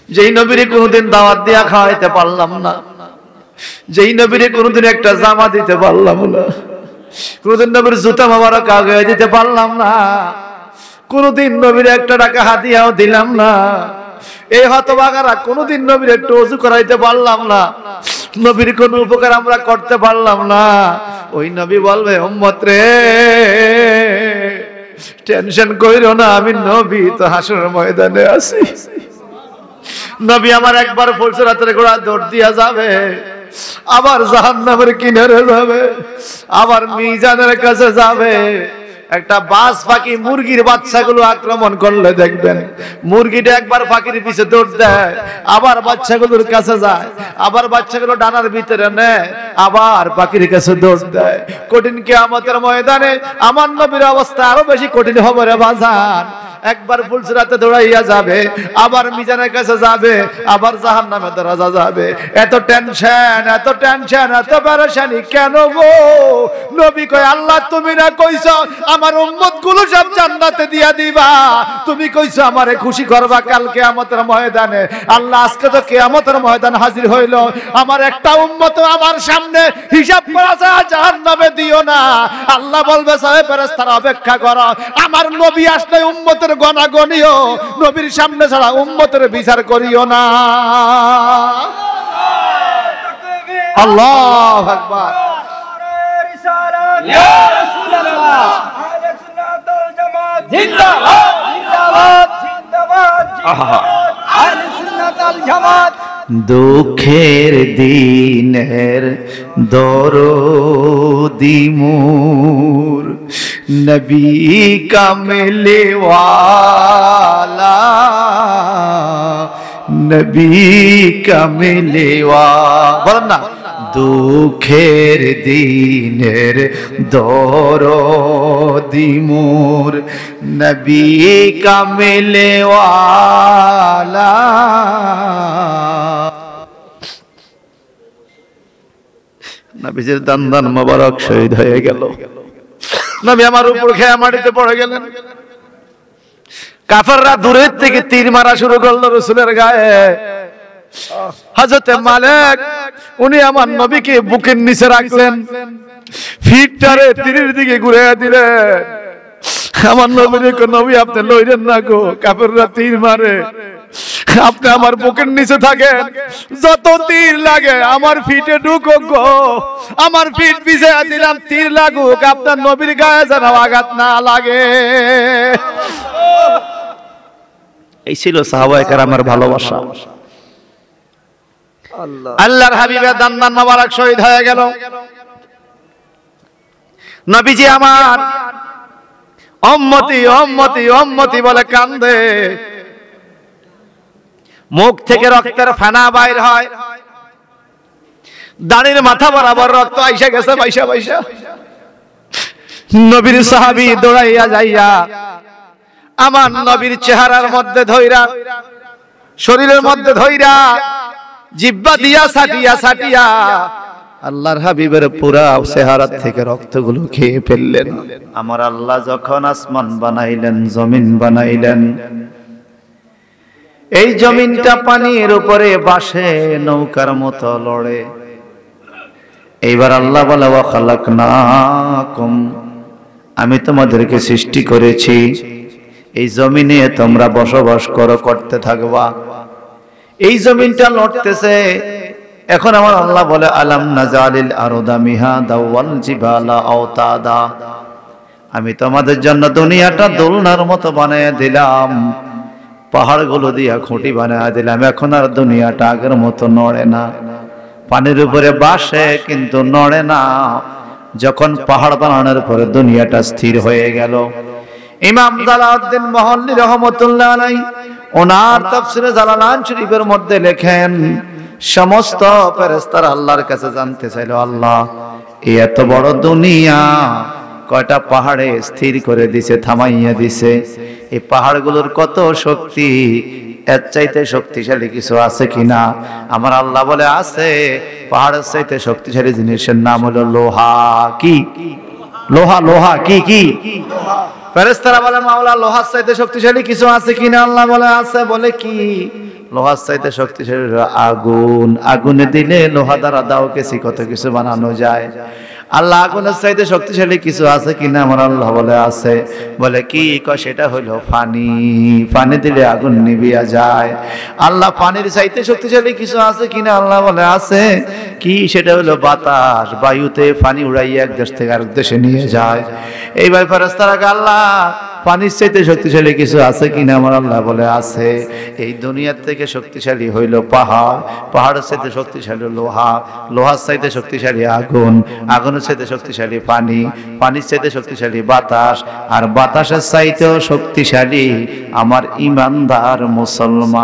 যেই নবীরে কোনোদিন দাওয়াত দিয়া খাওয়াইতে পারলাম না, যেই নবীরে কোনোদিন একটা জামা দিতে পারলাম না, কোনোদিন নবীর জুতা মোবারক আগে দিতে পারলাম না, কোনোদিন নবীর একটা টাকা হাদিয়াও দিলাম না, এই হতভাগারা কোনোদিন নবীর একটু ওযু করাইতে পারলাম না, নবীর কোন উপকার আমরা করতে পারলাম না। ওই নবী বলবে, উম্মত রে টেনশন কইরো না, আমি নবী তো হাসরের ময়দানে আছি। নবী আমার একবার ফুলসরাতের গোড়া দৌড় দিয়া যাবে, আবার জাহান্নামের কিনারে যাবে, আবার মিজানের কাছে যাবে। একটা বাজ পাখি মুরগির বাচ্চাগুলো আক্রমণ করলে দেখবেন মুরগিটা একবার পাখির পিছে দৌড় দেয়, আবার বাচ্চাগুলোর কাছে যায়, আবার বাচ্চাগুলো ডানার ভিতরে নেয়, আবার পাখির কাছে দৌড় দেয়। কঠিন কিয়ামতের ময়দানে আমার নবীর অবস্থা আরো বেশি কঠিন হবে রে বাজান। একবার ফুলসরাতে দৌড়াইয়া যাবে, আবার মিজানের কাছে যাবে, আবার জাহান্নামে দরজা যাবে। এত টেনশন, এত টেনশন, এত পেরেশানি কেন গো? নবী কয়, আল্লাহ তুমি না কইছো আমার উম্মত গুলো সব জান্নাতে দিয়া দিবা, তুমি কইছো আমারে খুশি করবা কাল কিয়ামতের ময়দানে। আল্লাহ আজকে তো কিয়ামতের ময়দান হাজির হইল, আমার একটা উম্মত আমার সামনে হিসাব করা যায় জাহান্নামে দিও না। আল্লাহ বলবে, সাহেব ফেরেশতারা অপেক্ষা করো, আমার নবী আসলে উম্মতের গণাগণিও, নবীর সামনে ছাড়া উম্মতের বিচার করিও না। আল্লাহু আকবার। ইয়া রাসূলুল্লাহ, আহলে সুন্নাত ওয়াল জামাত জিন্দাবাদ, জিন্দাবাদ, জিন্দাবাদ, আহলে সুন্নাত ওয়াল জামাত। দুঃখের দিনের দরদি মোর নবী কামলে ওয়ালা, নবী কামলে ওয়ালা, বলেন না, দুঃখের দিনের দরদি মোর নবী কামলে ওয়ালা। নবীজির দান মোবারক শহীদ হয়ে গেল, নবী আমার উপর খেয়া মাটিতে পড়ে গেলেন। কাফেররা দূরের থেকে তীর মারা শুরু করলো রাসূলের গায়ে। হযরতে মালিক উনি আমার নবীকে বুকের নিচে রাখলেন, ফিটটারে তীরের দিকে ঘুরিয়ে দিলেন। আমার নবীকে কো, নবী আপনি লইরেন না গো, কাফেররা তীর মারে, আপনি আমার বুকের নিচে থাকেন, যত তীর লাগে আমার ফিটে ঢুকো গো, আমার ফিট ভিজিয়ে দিলাম, তীর লাগুক, আপনার নবীর গায়ে যেন আঘাত না লাগে। এই ছিল সাহাবায়ে কেরামের ভালোবাসা। আল্লাহর হাবিবের দান মোবারক শহীদ হয়ে গেল। নবীজি আমার উম্মতি উম্মতি উম্মতি বলে কান্দে, মুখ থেকে রক্তের ফেনা বাইর হয়, দাড়ির মাথা বরাবর রক্ত আইসা গেছে বাইসা বাইসা। নবীর সাহাবী দৌড়াইয়া যাইয়া আমার নবীর চেহারার মধ্যে ধইরা, শরীরের মধ্যে ধইরা, জিহ্বা দিয়া সাটিয়া সাটিয়া আল্লাহর হাবিবের পুরা চেহারা থেকে রক্তগুলো খেয়ে ফেললেন। আমার আল্লাহ যখন আসমান বানাইলেন, জমিন বানাইলেন, এই জমিনটা পানির উপরে বাসে নৌকার মতো লড়ে। এইবার আল্লাহ বলে, ওয়া খালাকনাকুম, আমি তোমাদেরকে সৃষ্টি করেছি, এই জমিনে তোমরা বসবাস করতে থাকবা। এই জমিনটা লড়তেছে, এখন আমার আল্লাহ বলে, আলাম নাজালিল আরদা মিহাদা ওয়াল জিবালা আওতাদা, আমি তোমাদের জন্য দুনিয়াটা দোলনার মতো বানিয়ে দিলাম, পাহাড়গুলো দিয়া খুঁটি বানিয়ে দিলাম, এখন আর দুনিয়াটা আগের মতো নড়ে না, পানির উপরে বাসে কিন্তু নড়ে না। যখন পাহাড় বানানোর পরে দুনিয়াটা স্থির হয়ে গেল। ইমাম জালালউদ্দিন মহল্লি রহমাতুল্লাহ আলাইহি ওনার তাফসীরে জালালান শরীফের মধ্যে লেখেন, সমস্ত ফেরেশতারা আল্লাহর কাছে জানতে চাইল, আল্লাহ এই এত বড় দুনিয়া কয়টা পাহাড়ে স্থির করে দিছে, থামাইয়া দিছে, এই পাহাড়গুলোর কত শক্তি, এর চাইতে শক্তিশালী কিছু আছে কিনা? আমার আল্লাহ বলে, আছে, পাহাড়ের চাইতে শক্তিশালী জিনিসের নাম হলো লোহা। কি লোহা? লোহা কি? কি ফেরেশতারা বলে মাওলা লোহার চাইতে শক্তিশালী কিছু আছে কিনা? আল্লাহ বলে আছে। বলে কি? লোহার চাইতে শক্তিশালী আগুন। আগুনে দিলে লোহা দ্বারা দাও কেসি কত কিছু বানানো যায়। আল্লাহ আগুনের চাইতে শক্তিশালী কিছু আছে কিনা? আমার আল্লাহ বলে আছে। বলে কি? সেটা হলো পানি। পানি দিলে আগুন নিভিয়া যায়। আল্লাহ পানির চাইতে শক্তিশালী কিছু আছে কিনা? আল্লাহ বলে আছে। কি? সেটা হলো বাতাস। বায়ুতে পানি উড়াইয়া এক দেশ থেকে আরেক দেশে নিয়ে যায়। এইবার ফেরেশতারা আল্লাহ পানির চাইতে শক্তিশালী কিছু আছে কিনা? আমার আল্লাহ বলে আছে। এই দুনিয়ার থেকে শক্তিশালী হইল পাহাড়। পাহাড়ের চাইতে শক্তিশালী লোহা। লোহার চাইতে শক্তিশালী আগুন। আগুনের চাইতে শক্তিশালী পানি। পানির চাইতে শক্তিশালী বাতাস। আর বাতাসের চাইতেও শক্তিশালী আমার ইমানদার মুসলমান।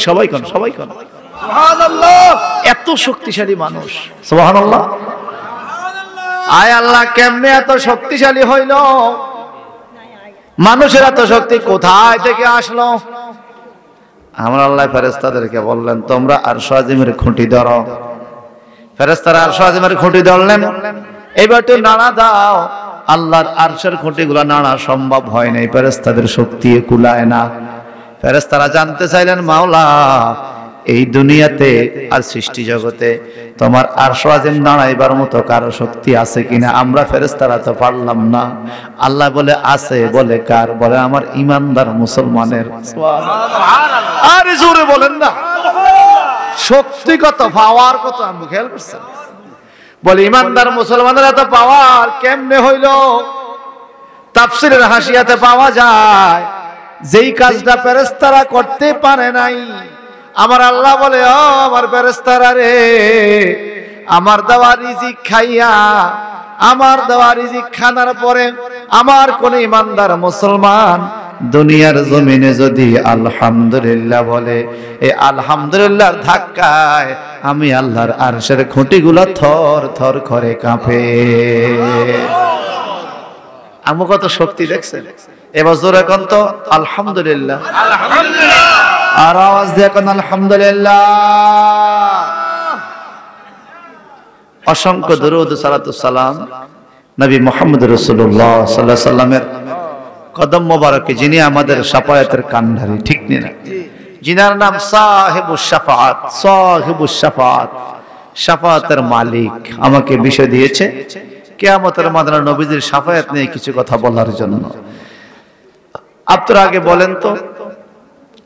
সবাই কোন সবাই কোন সুবহানাল্লাহ। এত শক্তিশালী মানুষ। সুবহানাল্লাহ। আয় আল্লাহ কেমনে এত শক্তিশালী হইল? মানুষের এত শক্তি কোথায় থেকে আসলো? আমার আল্লাহ ফেরেশতাদেরকে বললেন তোমরা আরশ আজিমের খুঁটি ধরো। ফেরেশতারা আরশ আজিমের খুঁটি ধরলেন। এবার তো নাড়া দাও। আল্লাহর আরশের খুঁটিগুলো নাড়া সম্ভব হয় নাই, ফেরেশতাদের শক্তি কুলায় না। ফেরেশতারা জানতে চাইলেন মাওলা এই দুনিয়াতে আর সৃষ্টি জগতে তোমার আরশ আজিম নাড়াইবার মতো কারো শক্তি আছে কিনা? আমরা ফেরেশতারা তো পারলাম না। আল্লাহ বলে আছে। বলে কার? বলে আমার ইমানদার মুসলমানের। সুবহানাল্লাহ। আরে জোরে বলেন না। শক্তি কত, পাওয়ার কত আমরা খেয়াল করছেন? বলে ইমানদার মুসলমানের এত পাওয়ার কেমনে হইল? তাফসীরের হাসিয়াতে পাওয়া যায় যেই কাজটা ফেরেশতারা করতে পারে নাই, আমার আল্লাহ বলে ও আমার ফেরেশতারা রে, আমার দেওয়া রিজিক খাইয়া, আমার দেওয়া রিজিক খানার পরে আমার কোন ইমানদার মুসলমান দুনিয়ার জমিনে যদি আলহামদুলিল্লাহ বলে, এই আলহামদুলিল্লাহর ধাক্কায় আমি আল্লাহর আরশের খুঁটিগুলো থর থর করে কাঁপে। আমি কত শক্তি দেখছেন? এবার জোরে কোন তো আলহামদুলিল্লাহ। আলহামদুলিল্লাহ। আর আওয়াজ দিয়ে কোন আলহামদুলিল্লাহ। অসংখ্য দরুদ সালাতুস সালাম নবী মুহাম্মদ রাসূলুল্লাহ সাল্লাল্লাহু আলাইহি সাল্লামের কদম মোবারকে, যিনি আমাদের শাফায়াতের কান্ডারি, ঠিক না? যিনার নাম সাহিবুস শাফাআত। সাহিবুস শাফাআত, শাফায়াতের মালিক, আমাকে বিষয় দিয়েছে কিয়ামতের ময়দানে নবীজির শাফায়াত নিয়ে কিছু কথা বলার জন্য। আপনারা আগে বলেন তো,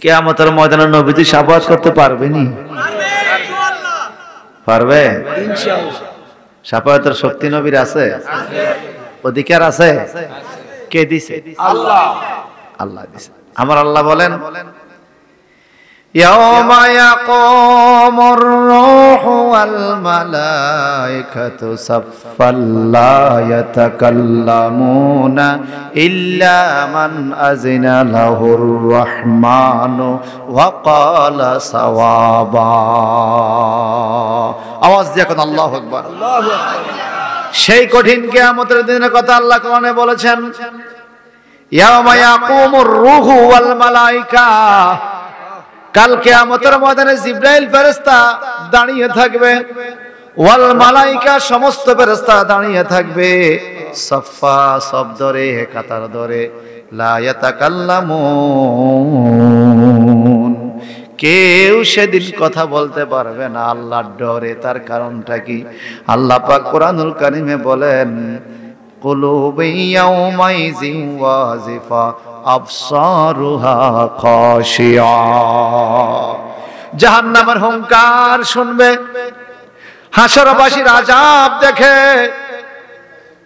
কিয়ামতের ময়দানে নবীজি শাফায়াত করতে পারবেনি? পারবে ইনশাআল্লাহ। শাফায়াতের শক্তি নবীর আছে, অধিকার আছে। কে দিছে? আল্লাহ। আল্লাহ দিছে। আমার আল্লাহ বলেন ইয়াওমা ইয়াকুমুর রূহু ওয়াল মালাইকাতু সাফফান লা ইয়াতাকাল্লামুনা ইল্লা মান আযিনা লাহুর রাহমানু ওয়া ক্বালা সাওয়াবা। আওয়াজ দিয়ে কোন আল্লাহু আকবার। আল্লাহু আকবার। সেই কঠিন কিয়ামতের দিনের কথা আল্লাহ কোরআনে বলেছেন ইয়াওমা ইয়াকুমুর রূহু ওয়াল মালাইকা। কাল কিয়ামতের ময়দানে জিবরাইল ফেরেশতা দাঁড়িয়ে থাকবে, ওয়াল মালাইকা সমস্ত ফেরেশতা দাঁড়িয়ে থাকবে, সাফা সব ধরে, কাতার ধরে, লা ইয়াতাকাল্লামুন। কেউ সেদিন কথা বলতে পারবে না আল্লাহর ডরে। তার কারণটা কি? আল্লাহ পাক কোরআনুল কারীমে বলেন কুলুবু ইয়াউমাইযিন ওয়াজিফা আবসারুহা খাশিয়া। জাহান্নামের হুঙ্কার শুনবে, হাসরবাসীর আযাব দেখে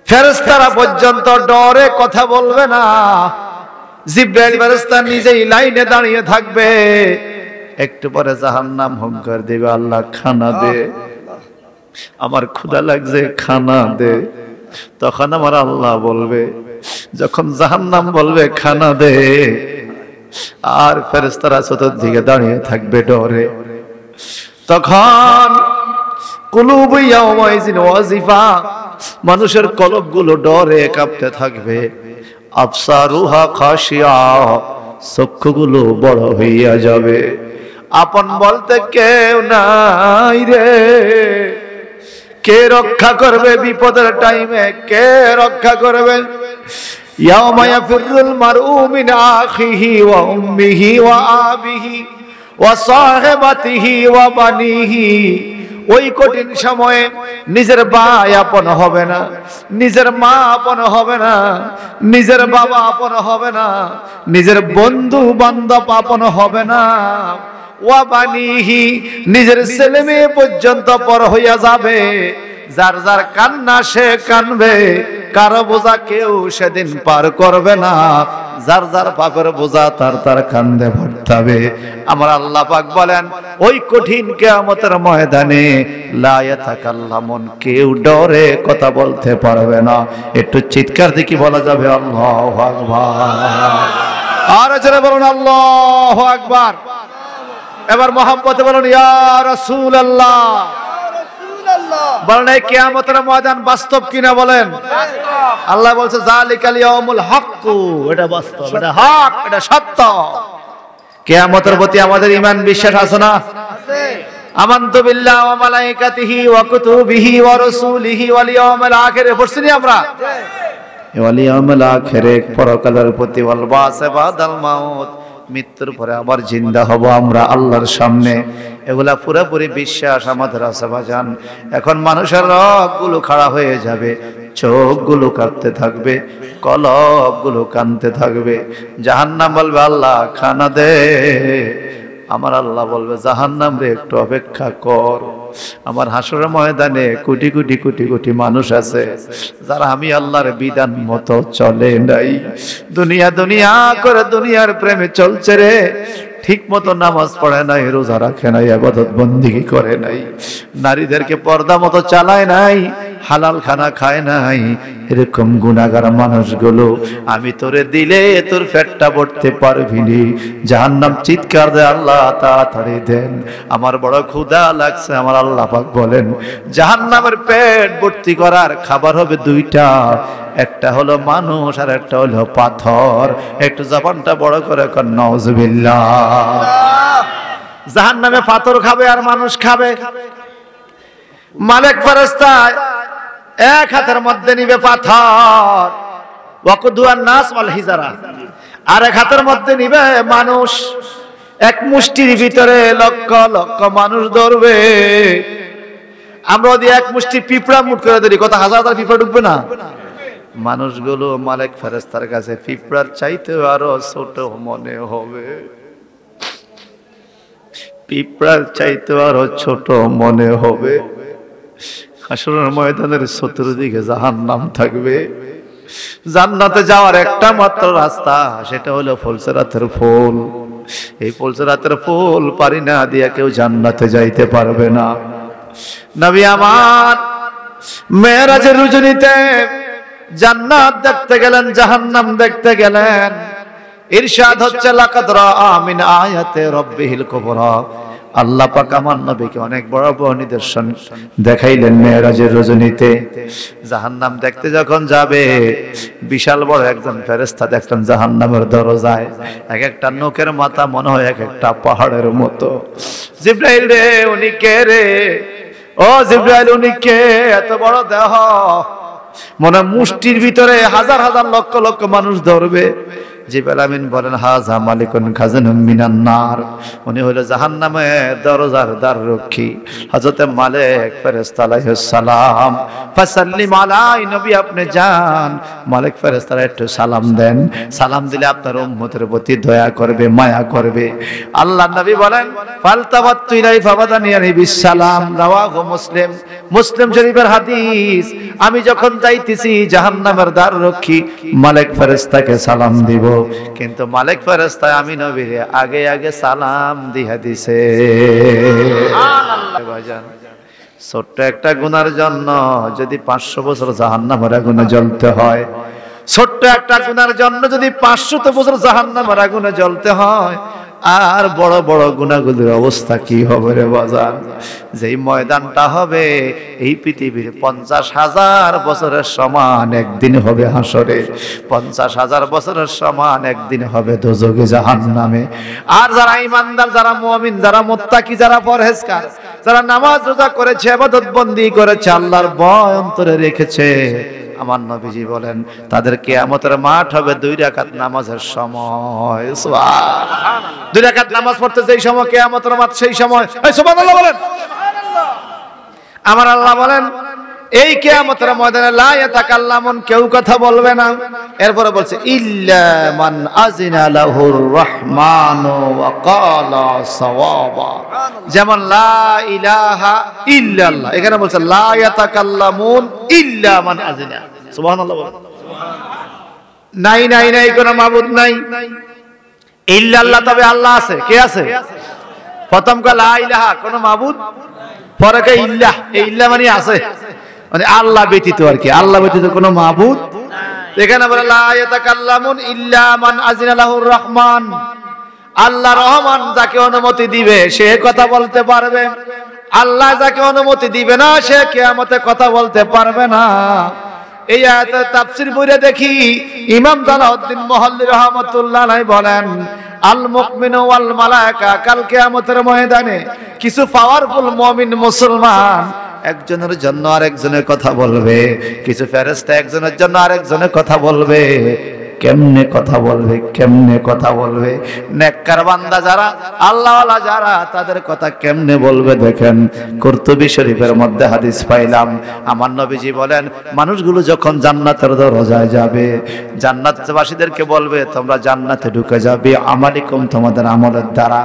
ফেরেশতারা পর্যন্ত ডরে কথা বলবে না। জিবরাইল ফেরেশতা নিজেই লাইনে দাঁড়িয়ে থাকবে। একটু পরে জাহান্নাম হুঙ্কার দিবে, আল্লাহ খানা দে, আমার ক্ষুধা লাগছে, খানা দে। তখন আমার আল্লাহ বলবে, যখন জাহান্নাম বলবে খানা দে, আর ফেরেশতারা চতুর্দিকে দাঁড়িয়ে থাকবে ডরে, তখন কুলুবু ইয়াউমাইযিন ওয়াজিফা, মানুষের কলবগুলো ডরে কাঁপতে থাকবে, আবসারুহা খাশিয়া, চক্ষুগুলো বড় হইয়া যাবে। আপন বলতে কেউ নাই রে, কে রক্ষা করবে বিপদের টাইমে? কে রক্ষা করবে? ইয়াউমা ইয়াফিরুল মারউ মিন আখিহি ওয়া উম্মিহি ওয়া আবিহি ওয়া সাহিবাতিহি ওয়া বানিহি। ওই কঠিন সময়ে নিজের ভাই আপন হবে না, নিজের মা আপন হবে না, নিজের বাবা আপন হবে না, নিজের বন্ধু বান্ধব আপন হবে না। ওয়া বানিহি, নিজের ছেলে মেয়ে পর্যন্ত পর হইয়া যাবে। যার যার কান্না সে কানবে, কারো বোঝা কেউ সেদিন পার করবে না। যার যার পাপের বোঝা তার তার কান্দে ভরতে। আমার আল্লাহ পাক বলেন ওই কঠিন কিয়ামতের ময়দানে লা ইয়াতাকাল্লামুন, কেউ ডরে কথা বলতে পারবে না। একটু চিৎকার দিয়ে কি বলা যাবে? আল্লাহু আকবার। আর জোরে বলুন আল্লাহু আকবার। এবার মহব্বতে বলুন ইয়া রাসূলুল্লাহ। বলেন এই কিয়ামতের ময়দান বাস্তব কিনা বলেন? আল্লাহ বলছে যালিকাল ইয়াউমুল হক, এটা বাস্তব, এটা হক, এটা সত্য। কিয়ামতের প্রতি আমাদের ঈমান বিশ্বাস আছে না? আছে। আমানতু বিল্লাহি ওয়া মালাইকাতিহি ওয়া কুতুবিহি ওয়া রাসূলিহি ওয়াল ইয়াউমিল আখির পড়ছিনি আমরা? ওয়াল ইয়াউমিল আখির, পরকালের প্রতি, ওয়াল বাসে বাদাল মাউত, মৃত্যুর পরে আবার জিন্দা হব আমরা আল্লাহর সামনে। এগুলা পুরোপুরি বিশ্বাস আমাদের আছে বাজান। এখন মানুষের রগগুলো খাড়া হয়ে যাবে, চোখগুলো কাঁপতে থাকবে, কলবগুলো কাঁদতে থাকবে। জাহান্নাম বলবে আল্লাহ খানা দে। আমার আল্লাহ বলবে জাহান্নাম রে একটু অপেক্ষা কর। আমার হাসরের ময়দানে কোটি কোটি কোটি কোটি মানুষ আছে যারা আমি আল্লাহর বিধান মতো চলে নাই। দুনিয়া দুনিয়া করে দুনিয়ার প্রেমে চলছে রে, ঠিক মতো নামাজ পড়ে নাই, রোজা রাখে নাই, ইবাদত বন্দেগী করে নাই, নারীদেরকে পর্দা মতো চালায় নাই, হালাল খানা খায় নাই। এরকম গুনাহগার মানুষগুলো আমি তোরে দিলে তোর পেটটা ভরতে পারবি নি। জাহান্নাম চিৎকার দেয় আল্লাহ তাড়াতাড়ি দেন, আমার বড় ক্ষুধা লাগছে। আমার আল্লাহ পাক বলেন জাহান্নামের পেট ভর্তি করার খাবার হবে দুইটা, একটা হলো মানুষ আর একটা হলো পাথর। একটু জবানটা বড় করে কর নাউজুবিল্লাহ। জাহান্নামে পাথর খাবে আর মানুষ খাবে। মালিক ফেরেশতা এক হাতের মধ্যে নিবে পাথর, ওয়াকুদুয়ান নাস ওয়াল হিজারা, আর এক হাতের মধ্যে নিবে মানুষ। এক মুষ্টির ভিতরে লক্ষ লক্ষ মানুষ ধরবে। আমরা যদি এক মুষ্টি পিঁপড়া মুট করে ধরি, কত হাজার হাজার পিঁপড়া ঢুকবে না? মানুষগুলো মালিক ফেরেশতার কাছে পিঁপড়ার চাইতে আরো ছোট মনে হবে, পিঁপড়ার চাইতে আরো ছোট মনে হবে। হাসরের ময়দানের চতুর্দিকে জাহান্নাম থাকবে। জান্নাতে যাওয়ার একটা মাত্র রাস্তা, সেটা হলো ফুলসিরাতের ফুল। এই ফুলসিরাতের ফুল পারি না দিয়া কেউ জান্নাতে যাইতে পারবে না। নবী আমার মেরাজের রজনীতে জান্নাত দেখতে গেলেন, জাহান্নাম দেখতে গেলেন। ইরশাদ হচ্ছে লাকাদ রাআ মিন আয়াতি রাব্বিহিল কুবরা। আল্লাহ পাক আমার নবীকে অনেক বড় বড় নিদর্শন দেখাইলেন মেরাজের রজনীতে। জাহান্নাম দেখতে যখন যাবে, বিশাল বড় একজন ফেরেশতা দেখলেন জাহান্নামের দরজায়। এক একটা নোকের মাথা মনে হয় এক একটা পাহাড়ের মতো। জিবরাইল রে, উনি কে রে? ও জিবরাইল, উনি কে? এত বড় দেহ, মনে মুষ্টির ভিতরে হাজার হাজার লক্ষ লক্ষ মানুষ ধরবে। জিবরাইল আমিন বলেন হাযা মালিকুন খাজানুম মিনান নার, উনি হলো জাহান্নামের দরজার দ্বাররক্ষী হযরত মালিক ফেরেশতা আলাইহিস সালাম। ফাসাল্লিম আলাই, নবী আপনি যান, মালিক ফেরেশতারা একটু সালাম দেন। সালাম দিলে আপনার উম্মতের প্রতি দয়া করবে, মায়া করবে। আল্লাহর নবী বলেন ফালতাবাতু ইলাই ফাবাদানিয়ানি বিসসালাম, রাওয়াহু মুসলিম। মুসলিম শরীফের হাদিস। আমি যখন যাইতেছি জাহান্নামের দ্বাররক্ষী মালিক ফেরেশতাকে সালাম দিব, কিন্তু মালিক ফেরেশতা আমি নবীরে আগে আগে সালাম দিয়া দিছে। ভাইজান, ছোট্ট একটা গুনার জন্য যদি 500 বছর জাহান্নামের আগুনে জ্বলতে হয়, ছোট্ট একটা গুনার জন্য যদি 500 বছর জাহান্নামের আগুনে জ্বলতে হয়, আর বড় বড় গুনাহগুলোর অবস্থা কি হবে রে বাজার? যেই ময়দানটা হবে এই পৃথিবীর 50,000 বছরের সমান একদিন হবে হাসরে, 50,000 বছরের সমান একদিন হবে দোজখে জাহান্নামে। আর যারা ঈমানদার, যারা মুমিন, যারা মুত্তাকি, যারা পরহেজগার, যারা নামাজ রোজা করেছে, ইবাদত বন্দি করেছে, আল্লাহর ভয় অন্তরে রেখেছে, আমার নবীজি বলেন তাদের কিয়ামতের মাঠ হবে 2 রাকাত নামাজের সময়। সুবহানাল্লাহ। 2 রাকাত নামাজ পড়তে যেই সময় কিয়ামতের মাঠ সেই সময়। এই সুবহানাল্লাহ বলেন। আমার আল্লাহ বলেন এই কিয়ামতের ময়দানে লা ইয়াতাকাল্লামুন, কেউ কথা বলবে না। এরপরে বলছে ইল্লা মান আযিনা লাহুর রহমানু ওয়া ক্বালা সাওয়াবা। যেমন লা ইলাহা ইল্লাল্লাহ, এখানে বলছে লা ইয়াতাকাল্লামুন ইল্লা মান আযিনা। সুবহানাল্লাহ বলেন। নাই নাই নাই, কোন মাবুদ নাই ইল্লাল্লাহ, তবে আল্লাহ আছে। কে আছে? প্রথম কা লা ইলাহা, কোন মাবুদ, পরে কা ইল্লাহ। এই ইল্লাহ মানে আছে, মানে আল্লাহ ব্যতীত আর কি, আল্লাহ ব্যতীত কোনো মাবুদ। এখানে বলে লা ইয়াতাকাল্লামুন ইল্লা মান আযিনা লাহুর রহমান, আল্লাহ রহমান যাকে অনুমতি দিবে সে কথা বলতে পারবে, আল্লাহ যাকে অনুমতি দিবে না সে কিয়ামতে কথা বলতে পারবে না। এই আয়াতের তাফসীর পড়ে দেখি ইমাম জালাউদ্দিন মুহাল্লি রাহমাতুল্লাহ আলাইহি বলেন আল মুমিনু ওয়াল মালায়েকা কাল কিয়ামতের ময়দানে কিছু পাওয়ারফুল মুমিন মুসলমান একজনের জন্য আরেকজনের কথা বলবে, কিছু ফেরেশতা একজনের জন্য আরেকজনের কথা বলবে। কেমনে কথা বলবে? কেমনে কথা বলবে? নেককার বান্দা যারা, আল্লাহওয়ালা যারা, তাদের কথা কেমনে বলবে দেখেন। কুরতুবী শরীফের মধ্যে হাদিস পাইলাম, আমার নবীজি বলেন মানুষগুলো যখন জান্নাতের দরজায় যাবে, জান্নাতবাসীদেরকে বলবে তোমরা জান্নাতে ঢুকে যাবে আমালিকুম, তোমাদের আমলের দ্বারা।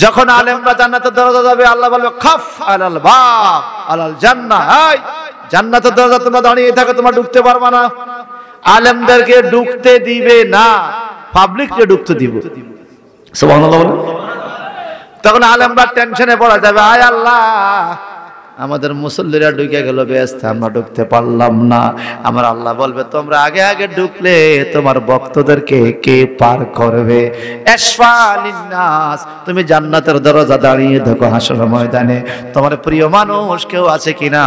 যখন আলেমরা জান্নাতের দরজা যাবে, আল্লাহ বলবে খাফ আলাল বাব আলাল জান্নাহ, এই জান্নাতের দরজা তোমরা দাঁড়িয়ে থাকো, তোমরা ঢুকতে পারবে না। আলেমদেরকে ঢুকতে দিবে না, পাবলিককে ঢুকতে দিব। সুবহানাল্লাহ। তখন আলেমরা টেনশনে পড়া যাবে, আয় আল্লাহ আমাদের মুসল্লিরা ঢুকে গেল ব্যস্ত, আমরা ঢুকতে পারলাম না। আমার আল্লাহ বলবে তোমরা আগে আগে ঢুকলে তোমার ভক্তদেরকে কে পার করবে? ইসফালিন নাস, তুমি জান্নাতের দরজা দাঁড়িয়ে দেখো হাসর ময়দানে তোমার প্রিয় মানুষ কেউ আছে কিনা,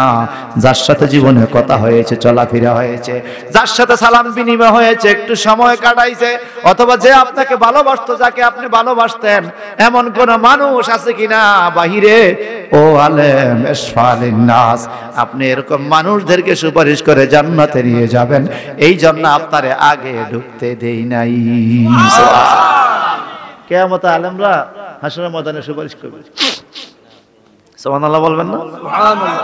যার সাথে জীবনে কথা হয়েছে, চলাফেরা হয়েছে, যার সাথে সালাম বিনিময় হয়েছে, একটু সময় কাটাইছে, অথবা যে আপনাকে ভালোবাসতো, যাকে আপনি ভালোবাসতেন, এমন কোন মানুষ আছে কিনা বাহিরে? ও আলেম ইসফালিন নাস, আপনি এরকম মানুষদেরকে সুপারিশ করে জান্নাতে নিয়ে যাবেন, এই জন্য আপনারে আগে ঢুকতে দেই নাই। কিয়ামতে আলেমরা হাসরের ময়দানে সুপারিশ করবে। সুবহানাল্লাহ বলবেন না? সুবহানাল্লাহ।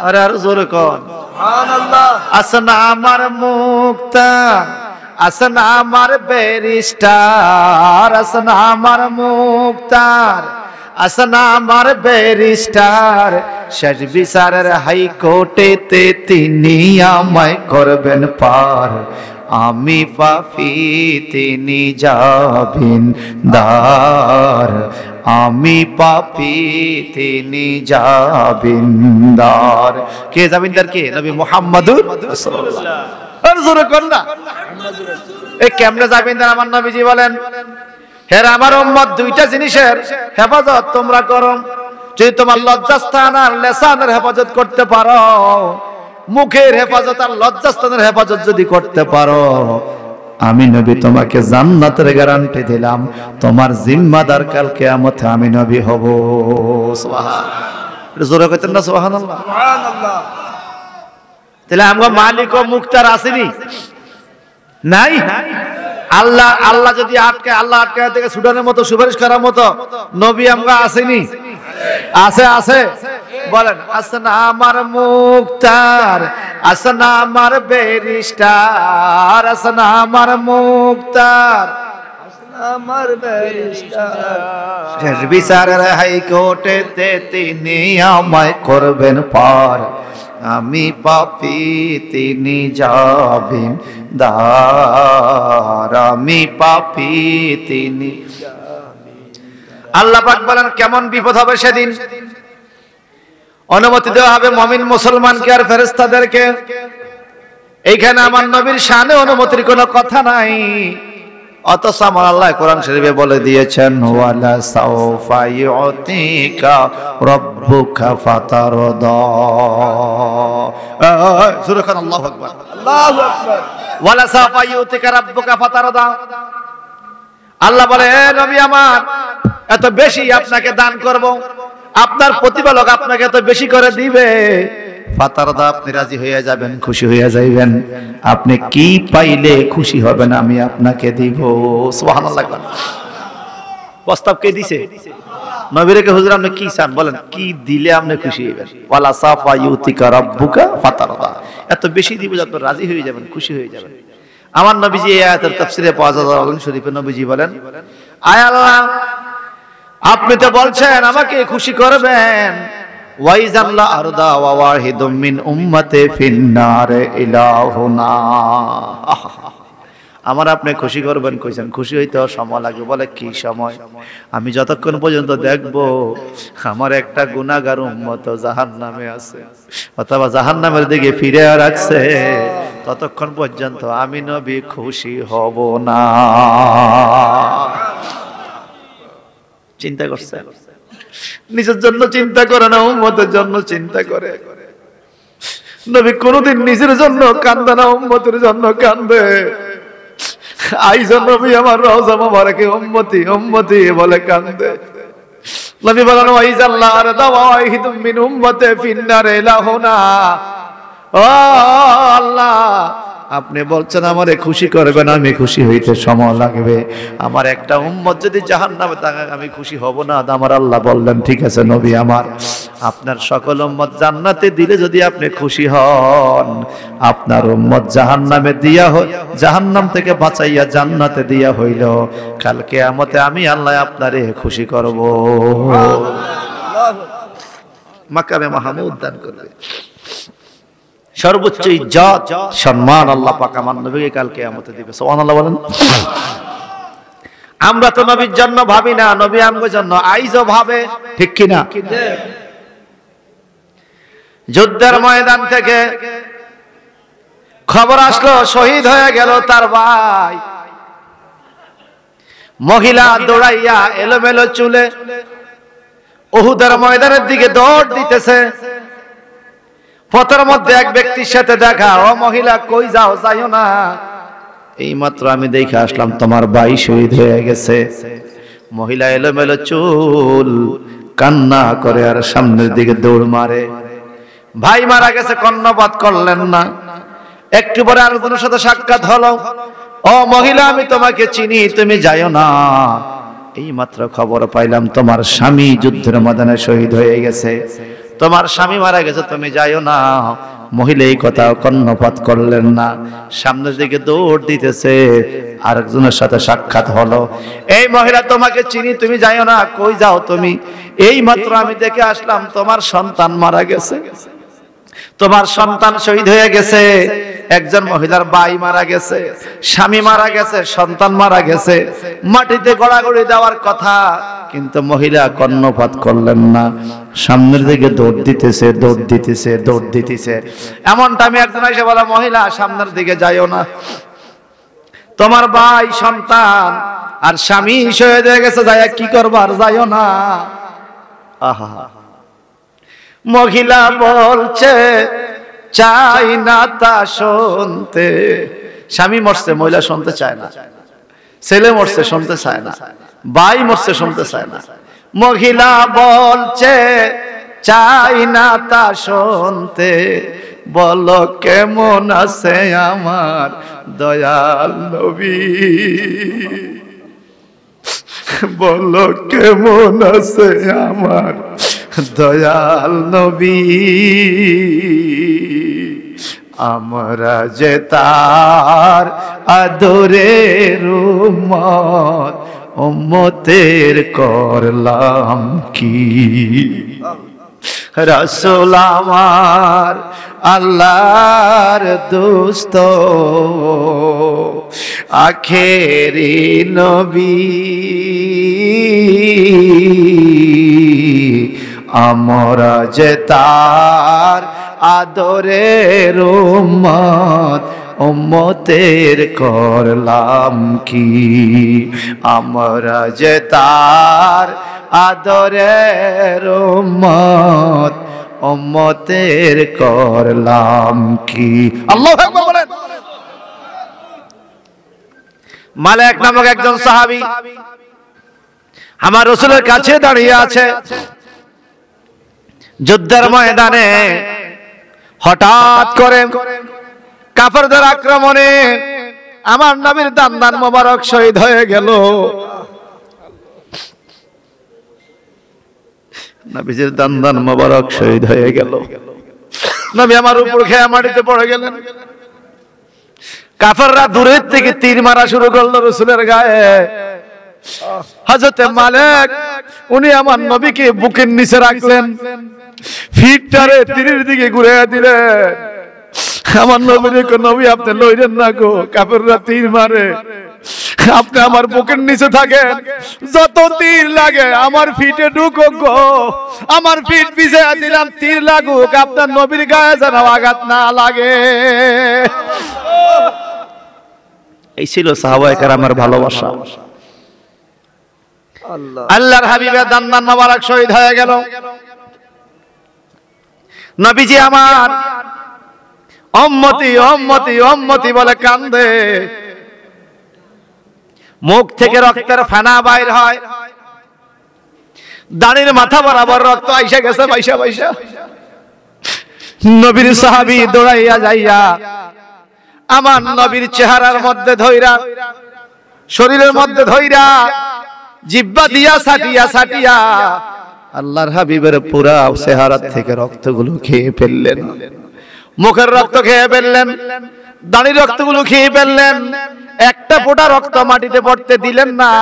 আরে আর জোরে কোন সুবহানাল্লাহ। আসনা আমার মুক্তার, আসনা আমার ব্যারিস্টার, আসনা আমার মুক্তার, আসনা আমার ব্যারিস্টার, শেষ বিচারের হাইকোর্টেতে তিনি আমায় করবেন পার। আমি পাপী তিনি জামিনদার, আমি পাপী তিনি জামিনদার। কে জামিনদার? কে? নবী মুহাম্মদুর রাসূলুল্লাহ। আর জোরে কোন না এই কেমনে জামিনদার? আমার নবীজি বলেন হে আমার উম্মত, দুইটা জিনিসের হেফাজত তোমরা করো। যদি তোমার লজ্জাস্থান আর লিসানের হেফাজত করতে পারো, মুখের হেফাজত আর লজ্জাস্থানের হেফাজত যদি করতে পারো, আমি নবী তোমাকে জান্নাতের গ্যারান্টি দিলাম। তোমার জিম্মাদার কাল কিয়ামতে আমি নবী হব। সুবহানাল্লাহ। জোরে কইতেন না সুবহানাল্লাহ? সুবহানাল্লাহ। তাহলে আমরা মালিক ও মুক্তার আসেনি? নাই। আল্লাহ আল্লাহ যদি আটকায়, আল্লাহ আটকায় থেকে সুডানের মতো সুপারিশ করার মতো নবী আমরা আসেনি? আছে, আছে। বলেন আসনা আমার মুক্তার, আসনা আমার ব্যারিস্টার, আসনা আমার মুক্তার, আমার ব্যারিস্টার, বিচারের হাইকোর্টেতে তিনি আমায় করবেন পার। আমি পাপী তিনি জামিনদার, আমি পাপী তিনি। আল্লাহ পাক বলেন কেমন বিপদ হবে সেদিন। অনুমতি দেওয়া হবে মুমিন মুসলমানকে আর ফেরেশতাদেরকে। এইখানে আমার নবীর শানে অনুমতির কোনো কথা নাই, অথচ আমার আল্লাহ কোরআন শরীফে বলে দিয়েছেন ওয়ালা সাওফা ইউতিকা রাব্বুকা ফাতারদা। সূরা খান আল্লাহু আকবার, আল্লাহু আকবার। ওয়ালা সাওফা ইউতিকা রাব্বুকা ফাতারদা। আল্লাহ বলে হে নবী আমার, এত বেশি আপনাকে দান করব, আপনার প্রতিপালক আপনাকে এত বেশি করে দিবে, ফাতারদা, আপনি রাজি হয়ে যাবেন, খুশি হয়ে যাইবেন। আপনি কি পাইলে খুশি হবেন আমি আপনাকে দিব। সুবহানাল্লাহ। প্রস্তাব কে দিছে? নবীরে কে, হুজুর আপনি কি চান বলেন, কি দিলে আপনি খুশি হইবেন? ওয়ালা সাফা ইউতিকা রাব্বুকা ফাতারদা, এত বেশি দিব যে আপনি রাজি হয়ে যাবেন, খুশি হয়ে যাবেন। আমার নবীজি এই আয়াতের তাফসীরে পাওয়া যায়, আল শরীফে নবীজি বলেন, আয় আল্লাহ, আপনি তো বলছেন আমাকে খুশি করবেন, ওয়াইজাল্লা আরদা ওয়া ওয়াহিদুম মিন উম্মতি ফিন্নার ইলাহুনা, আমার আপনি খুশি করবেন কইছেন, খুশি হইতে সময় লাগবে। বলে কি সময়? আমি যতক্ষণ পর্যন্ত দেখব আমার একটা গুনাহগার উম্মত জাহান্নামে আছে অথবা জাহান্নামের দিকে ফিরে রাখছে, ততক্ষণ পর্যন্ত আমি নবী খুশি হব না। চিন্তা করছে? নিজের জন্য চিন্তা করে না, উম্মতের জন্য চিন্তা করে। নবী কোনদিন নিজের জন্য কান্দে না, উম্মতের জন্য কান্দে। আইজন নবী আমার রওজা মোবারকে উম্মতি উম্মতি বলে কান্দে। নবী বলেন, ওয়াইজাল্লাহ আরদা ওয়া ওয়াহিদুম মিন উম্মতি ফিন্নার ইলাহুনা, ও আল্লাহ, আপনি বলছেন আমারে খুশি করবেন, আমি খুশি হইতে সময় লাগবে। আমার একটা উম্মত যদি জাহান্নামে থাকে আমি খুশি হব না। আমার আল্লাহ বললেন, ঠিক আছে নবী আমার, আপনার সকল উম্মত জান্নাতে দিলে যদি আপনি খুশি হন, আপনার উম্মত জাহান্নামে দিয়া জাহান্নাম থেকে বাঁচাইয়া জান্নাতে দিয়া হইল, কাল কিয়ামতে আমি আল্লাহ আপনারে খুশি করব। মাকামে মাহমুদ দান করবে, সর্বোচ্চ ইজ্জত সম্মান আল্লাহ পাক আমার নবীকে কাল কিয়ামতে দিবে। সুবহানাল্লাহ বলেন। আমরা তো নবীর জন্য ভাবি না, নবী আমগো জন্য আইজও ভাবে, ঠিক কি না? যুদ্ধের ময়দান থেকে খবর আসলো শহীদ হয়ে গেল তার ভাই। মহিলা দৌড়াইয়া এলোমেলো চুলে উহুদের ময়দানের দিকে দৌড় দিতেছে। পথের মধ্যে এক ব্যক্তির সাথে দেখা, ও মহিলা কই যাও? যাইও না, এই মাত্র আমি দেখে আসলাম তোমার ভাই শহীদ হয়ে গেছে। মহিলা এলোমেলো চুল, কান্না করে আর সামনের দিকে দৌড় মারে। ভাই মারা গেছে, কর্ণপাত করলেন না। একটু পরে আরেকজনের সাথে সাক্ষাৎ হলো, ও মহিলা আমি তোমাকে চিনি, তুমি যাইও না, এই মাত্র খবর পাইলাম তোমার স্বামী যুদ্ধের ময়দানে শহীদ হয়ে গেছে, তোমার স্বামী মারা গেছে, তুমি যাইও না। মহিলা এই কথা কর্ণপাত করলেন না, সামনের দিকে দৌড় দিতেছে। আরেকজনের সাথে সাক্ষাৎ হলো, এই মহিলা তোমাকে চিনি, তুমি যাইও না, কই যাও তুমি? এই মাত্র আমি দেখে আসলাম তোমার সন্তান মারা গেছে, তোমার সন্তান শহীদ হয়ে গেছে। একজন মহিলার ভাই মারা গেছে, স্বামী মারা গেছে, সন্তান মারা গেছে, মাটিতে গড়াগড়ি দেওয়ার কথা, কিন্তু মহিলা কর্ণপাত করলেন না, সামনের দিকে দৌড় দিতেছে, দৌড় দিতেছে, দৌড় দিতেছে। এমনটা আমি একজন এসে বলা, মহিলা সামনের দিকে যাইও না, তোমার ভাই, সন্তান আর স্বামী শহীদ হয়ে গেছে, যাইয়া কি করবার? যাইও না। আহা, মহিলা বলছে চাই না তা শুনতে। স্বামী মরছে, মহিলা শুনতে চায় না, ছেলে মরছে শুনতে চায় না, ভাই মরছে শুনতে চায় না। মহিলা বলছে চাই না তা শুনতে, বলো কেমন আছে আমার দয়াল নবী, বলো কেমন আছে আমার দয়াল নবী, আমরা যে তার আদরের উম্মত, উম্মতের করলাম কি? রাসূল আমার আল্লাহর দোস্ত, আখেরি নবী, আমরা যে তার আদরের উম্মত, উম্মতের করলাম কি? আমরা যে তার আদরের উম্মত, উম্মতের করলাম কি? আল্লাহু আকবার বলেন। মালিক নামক একজন সাহাবী আমার রাসূলের কাছে দাঁড়িয়ে আছে। যুদ্ধের ময়দানে হঠাৎ করে কাফেরদের আক্রমণে আমার নবীর দান্দান মোবারক শহীদ হয়ে গেল। নবীজির দান্দান মোবারক শহীদ হয়ে গেল। নবী আমার উপর খেয়ে মাটিতে পড়ে গেলেন। কাফেররা দূরের থেকে তীর মারা শুরু করলো রাসূলের গায়ে। হযরতে মালিক উনি আমার নবীকে বুকের নিচে রাখলেন, ফিটটারে তীরের দিকে ঘুরিয়ে দিলেন। আমার নবীর নবী আপনি লইলেন না গো, কাফেররা তীর মারে, আপনি আমার বুকের নিচে থাকেন, যত তীর লাগে আমার ফিটে ঢুকো গো, আমার ফিট পিছিয়ে দিলাম, তীর লাগুক, আপনার নবীর গায়ে যেন আঘাত না লাগে। এই ছিল সাহাবায়ে কেরামের ভালোবাসা। আল্লাহর হাবিবের দান্দান মোবারক শহীদ হয়ে গেল। নবীজি আমার উম্মতি উম্মতি উম্মতি বলে কান্দে, মুখ থেকে রক্তের ফেনা বাইর হয়, দাড়ির মাথা বরাবর রক্ত আইসা গেছে বাইসা বাইসা। নবীর সাহাবী দৌড়াইয়া যাইয়া আমার নবীর চেহারার মধ্যে ধইরা, শরীরের মধ্যে ধইরা, জিহ্বা দিয়া সাটিয়া সাটিয়া আল্লাহর হাবিবের পুরা চেহারা থেকে রক্তগুলো খেয়ে ফেললেন, মুখের রক্ত খেয়ে ফেললেন, দাড়ির রক্তগুলো খেয়ে ফেললেন, একটা ফোঁটা রক্ত মাটিতে পড়তে দিলেন না।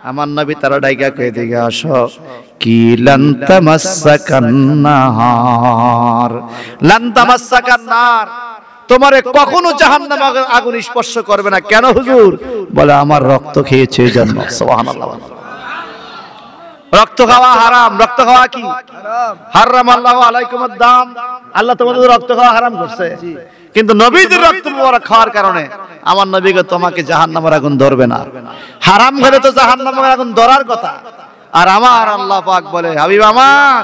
আমার নবী তারা ডাইকা কয়ে দিকে আসো, কি লান তামাসসাকান নার, লান তামাসসাকান নার, তোমারে কখনো জাহান্নামের আগুন স্পর্শ করবে না। কেন হুজুর? বলে আমার রক্ত খেয়েছে জন্য। সুবহানাল্লাহ। রক্ত খাওয়া হারাম। রক্ত খাওয়া কি হারাম? আল্লাহু আলাইকুমুদ দাম, আল্লাহ তোমাদের রক্ত খাওয়া হারাম করছে, কিন্তু নবীদের রক্ত মোবারক খাওয়ার কারণে আমার নবীকে তোমাকে জাহান্নামের আগুন ধরবে না। হারাম হলে তো জাহান্নামের আগুন ধরার কথা। আর আমার আল্লাহ পাক বলে, হাবিব আমার,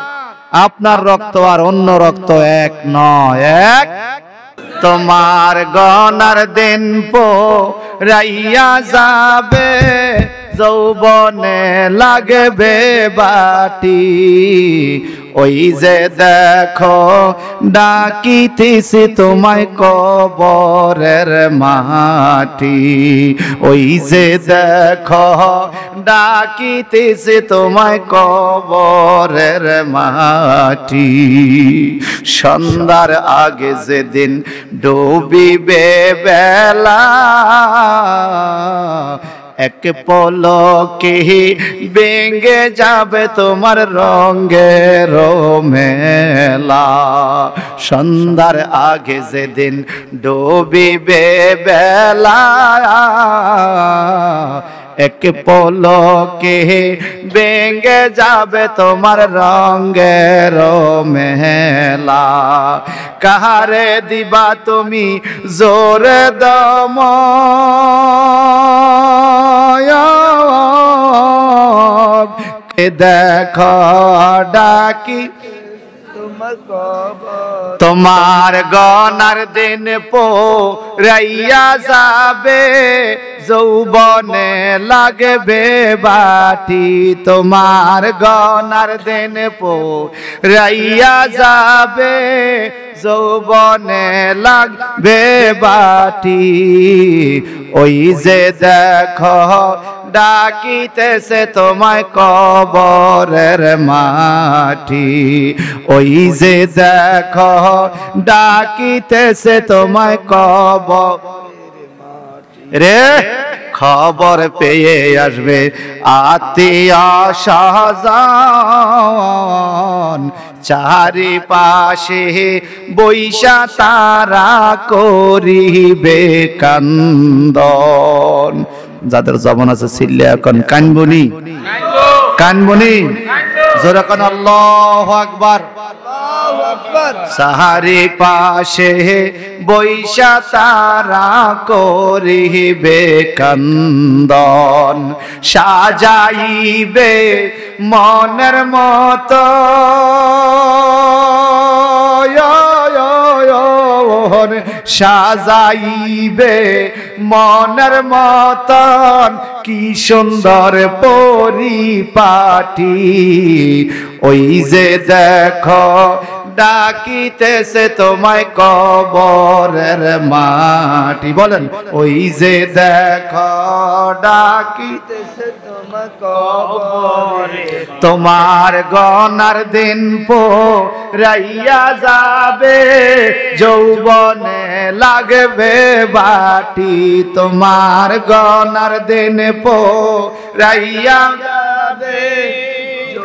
আপনার রক্ত আর অন্য রক্ত এক নয়, এক। তোমার গনার দিন পোরাইয়া যাবে, যৌবনে লাগবে বাটি, ওই যে দেখো ডাকিতেছি তোমায় কবরের মাটি, ওই যে দেখো ডাকিতেছি তোমায় কবরের মাটি। সন্ধ্যার আগে যেদিন ডুবিবে বেলা, এক পলকে ভেঙে যাবে তোমার রঙের মেলা। সন্ধ্যার আগে যেদিন ডুবিবে বেলা, এক পলকে ভেঙে যাবে তোমার রঙের মেলা। কাহারে দিবা তুমি জোরে দম, দেখো ডাকি তোমার গনার দিন পোরাইয়া যাবে, যৌবনে লাগবে বাটি, তোমার গনার দিন পোরাইয়া যাবে, যৌবনে লাগবে বাটি, ওই যে দেখো ডাকিতেছে তোমায় কবরের মাটি, ওই যে দেখো ডাকিতেছে তোমায় কবর রে। খবর পেয়ে আসবে আত্মীয় স্বজন, চারিপাশে বৈশা তারা করিবে কান্দন। যাদের জবান আছে চিল্লে এখন কানবনি, কানবনি, জোরে কান আল্লাহু আকবার। সাহারি পাশে বৈশা তারা করিবে কান্দন, সাজাইবে মনের মতো মন সাজাইবে মনের মতন কি সুন্দর পরিপাটি ওই যে দেখো ডাকিতেছে তোমায় কবরের মাটি বলেন ওই যে দেখো ডাকিতেছে তোমায় কবরে তোমার গনার দিন পোরাইয়া যাবে যৌবনে লাগবে বাটি তোমার গনার দিন পোরাইয়া যাবে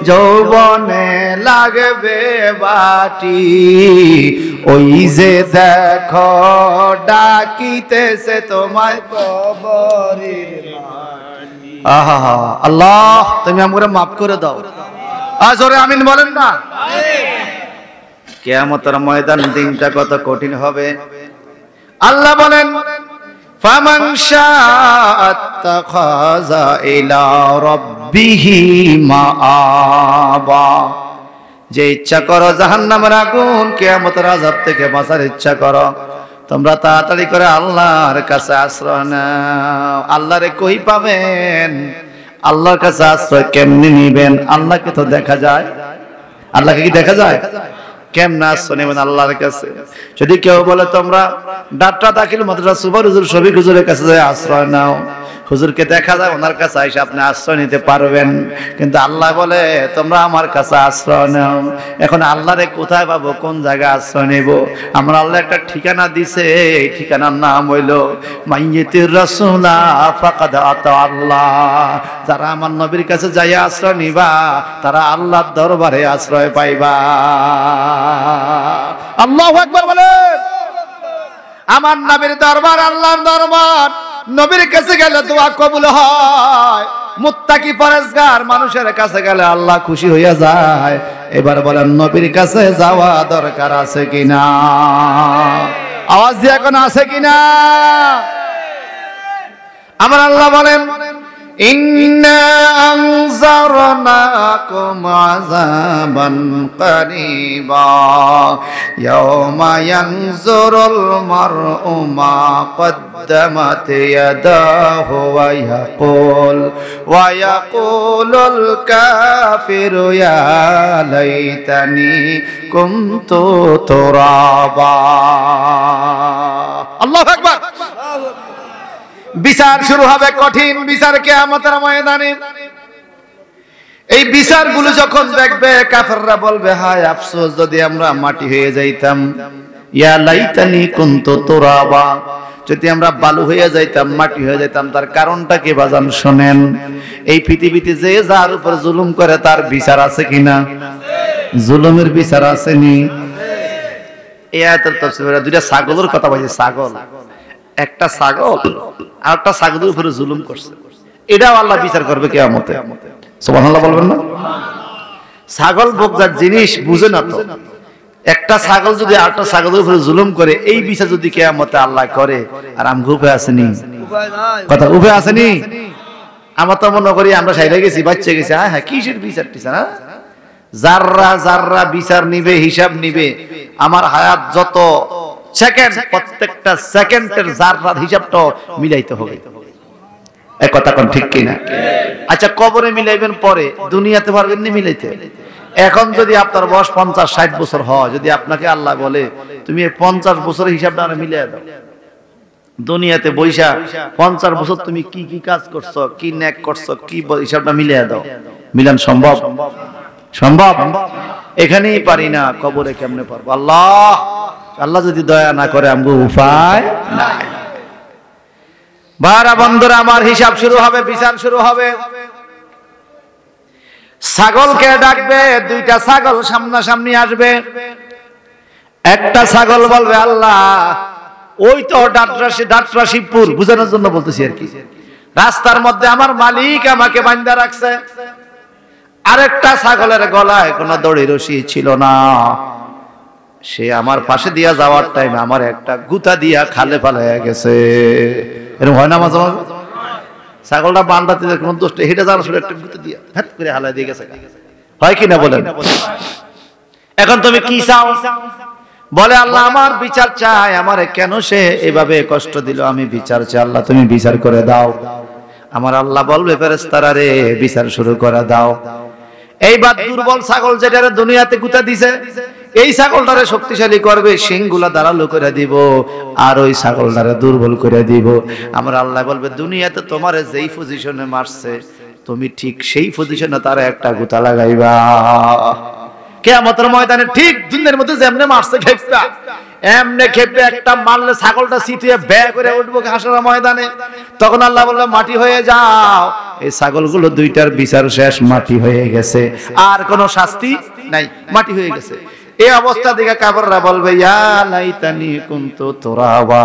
যৌবনে লাগবে বাটি ওই যে দেখো ডাকিতেছে তোমায় কবরে আহা আল্লাহ তুমি আমাকে মাফ করে দাও আজরে আমিন বলেন না কিয়ামতের ময়দান দিনটা কত কঠিন হবে আল্লাহ বলেন ফামান শাআত্তাখাযা ইলা রাব্বিহি মাআবা যে ইচ্ছা করো জাহান্নামের আগুন কিয়ামতের আযাব থেকে বাঁচার ইচ্ছা করো তোমরা তাড়াতাড়ি করে আল্লাহর কাছে আশ্রয় নাও আল্লাহরে কই পাবেন আল্লাহর কাছে আশ্রয় কেমনে নিবেন আল্লাহকে তো দেখা যায় আল্লাহকে কি দেখা যায় কেমনে আশ্রয় নেবেন আল্লাহর কাছে যদি কেউ বলে তোমরা ডাক্তার দাখিল মাদ্রাসা সুপার হুজুর শফিক হুজুরের কাছে যায় আশ্রয় নাও হুজুরকে দেখা যায় ওনার কাছে এসে আপনি আশ্রয় নিতে পারবেন কিন্তু আল্লাহ বলে তোমরা আমার কাছে আশ্রয় নাও এখন আল্লাহরে কোথায় পাবো কোন জায়গায় আশ্রয় নেব আমার আল্লাহ একটা ঠিকানা দিছে এই ঠিকানার নাম হইল মাইয়িতির রাসূলা ফাকাদ আতা আল্লাহ যারা আমার নবীর কাছে যাই আশ্রয় নিবা তারা আল্লাহর দরবারে আশ্রয় পাইবা আল্লাহু আকবার বলেন আমার নবীর দরবার আল্লাহর দরবার নবীর কাছে গেলে দোয়া কবুল হয় মুত্তাকি পরেজগার মানুষের কাছে গেলে আল্লাহ খুশি হইয়া যায় এবার বলেন নবীর কাছে যাওয়া দরকার আছে কিনা আওয়াজ দিয়ে এখন আছে কিনা আমার আল্লাহ বলেন ইন্না আনজারনাকুম আযাবান কারীবা ইয়াওমা ইয়ানজুরুল মার'উ মা কদ্দামাত ইয়াদাহু ওয়া ইয়াকুলুল কাফিরু ইয়া লাইতানি কুনতু তুরাবা আল্লাহু আকবার বিচার শুরু হবে কঠিন বিচার কিয়ামতের ময়দানে এই বিচারগুলো যখন দেখবে কাফেররা বলবে হায় আফসোস যদি আমরা মাটি হয়ে যাইতাম ইয়া লাইতানি কুনতু তুরাবা যদি আমরা বালু হয়ে যাইতাম মাটি হয়ে যাইতাম তার কারণটা কি বাজান শুনেন এই পৃথিবীতে যে যার উপর জুলুম করে তার বিচার আছে কিনা জুলুমের বিচার আসেনি এই আয়াতের তাফসীরে দুইটা ছাগলের কথা বলছে ছাগল একটা ছাগল আর একটা ছাগলের উপরে জুলুম করছে এটাও আল্লাহ বিচার করবে কিয়ামতে সুবহানাল্লাহ বলবেন না ছাগল ভোগজাত জিনিস বুঝে না তো একটা ছাগল যদি আরেকটা ছাগলের উপরে জুলুম করে এই বিচার যদি কিয়ামতে আল্লাহ করে আর আমগো উপায় আসেনি কথা উপায় আসেনি আমরা তো মনে করি আমরা সাইরা গেছি বাচ্চা গেছি হ্যাঁ হ্যাঁ কিসের বিচার টিচার হ্যাঁ যাররা যাররা বিচার নিবে হিসাব নিবে আমার হায়াত যত সেকেন্ড প্রত্যেকটা সেকেন্ডের যাররা হিসাবটা মিলাইতে হবে এই কথা কোন ঠিক কিনা আচ্ছা কবরে মিলাইবেন পরে দুনিয়াতে পারবেন না মিলাইতে এখন যদি আপনার বয়স 50-60 বছর হয় যদি আপনাকে আল্লাহ বলে তুমি এই 50 বছরের হিসাবটা মিলাই দাও দুনিয়াতে বৈশা 50 বছর তুমি কি কি কাজ করছো কি নেক করছো কি হিসাবটা মিলাই দাও মিলান সম্ভব সম্ভব এখানেই পারি না কবরে কেমনে পারবো আল্লাহ আল্লাহ যদি দয়া না করে আমগো উপায় নাই ভাইরা বন্ধুরা আমার হিসাব শুরু হবে বিচার শুরু হবে ছাগলকে ডাকবে দুইটা ছাগল সামনাসামনি আসবে একটা ছাগল বলবে আল্লাহ ওই তো ডাটরাশিপুর বুঝানোর জন্য বলতেছি আর কি রাস্তার মধ্যে আমার মালিক আমাকে বাঁধা রাখছে আরেকটা ছাগলের গলায় কোনো দড়ি রশি ছিল না সে আমার পাশে দিয়া যাওয়ার টাইমে আমার একটা গুতা দিয়া খালে ফালাইয়া গেছে এরকম হয় না মাঝে মাঝে ছাগলটা বান্ধাতে কোন দোষ হেঁটে যাওয়ার সময় একটা গুতা দিয়া হাত করে হালাই দিয়ে গেছে হয় কি না বলেন এখন তুমি কি চাও বলে আল্লাহ আমার বিচার চাই, আমারে কেন সে এভাবে কষ্ট দিল, আমি বিচার চাই, আল্লাহ তুমি বিচার করে দাও। আমার আল্লাহ বলবে ফেরেশতারা রে বিচার শুরু করে দাও। এইবার দুর্বল ছাগল যেটা দুনিয়াতে গুতা দিছে, এই ছাগলটারে শক্তিশালী করবে, শিংগুলা ধারালো করে দিব, আর ওই ছাগলটারে দুর্বল করে দিব। আমার আল্লাহ বলবে দুনিয়াতে তোমারে যেই পজিশনে মারছে তুমি ঠিক সেই পজিশনে তার একটা গুতা লাগাইবা। কিয়ামতের ময়দানে ঠিক দুনিয়ার মধ্যে যেমনে মারছে খেপটা, এমনে খেপে একটা মারলে ছাগলটা সিটিয়ে বে করে উঠবো হাসরের ময়দানে। তখন আল্লাহ বলবে মাটি হয়ে যাও। এই ছাগলগুলো দুইটার বিচার শেষ, মাটি হয়ে গেছে, আর কোনো শাস্তি নাই, মাটি হয়ে গেছে। এই অবস্থা দেখে কাফেররা বলবে ইয়া লাইতানি কুনতু তুরাবা,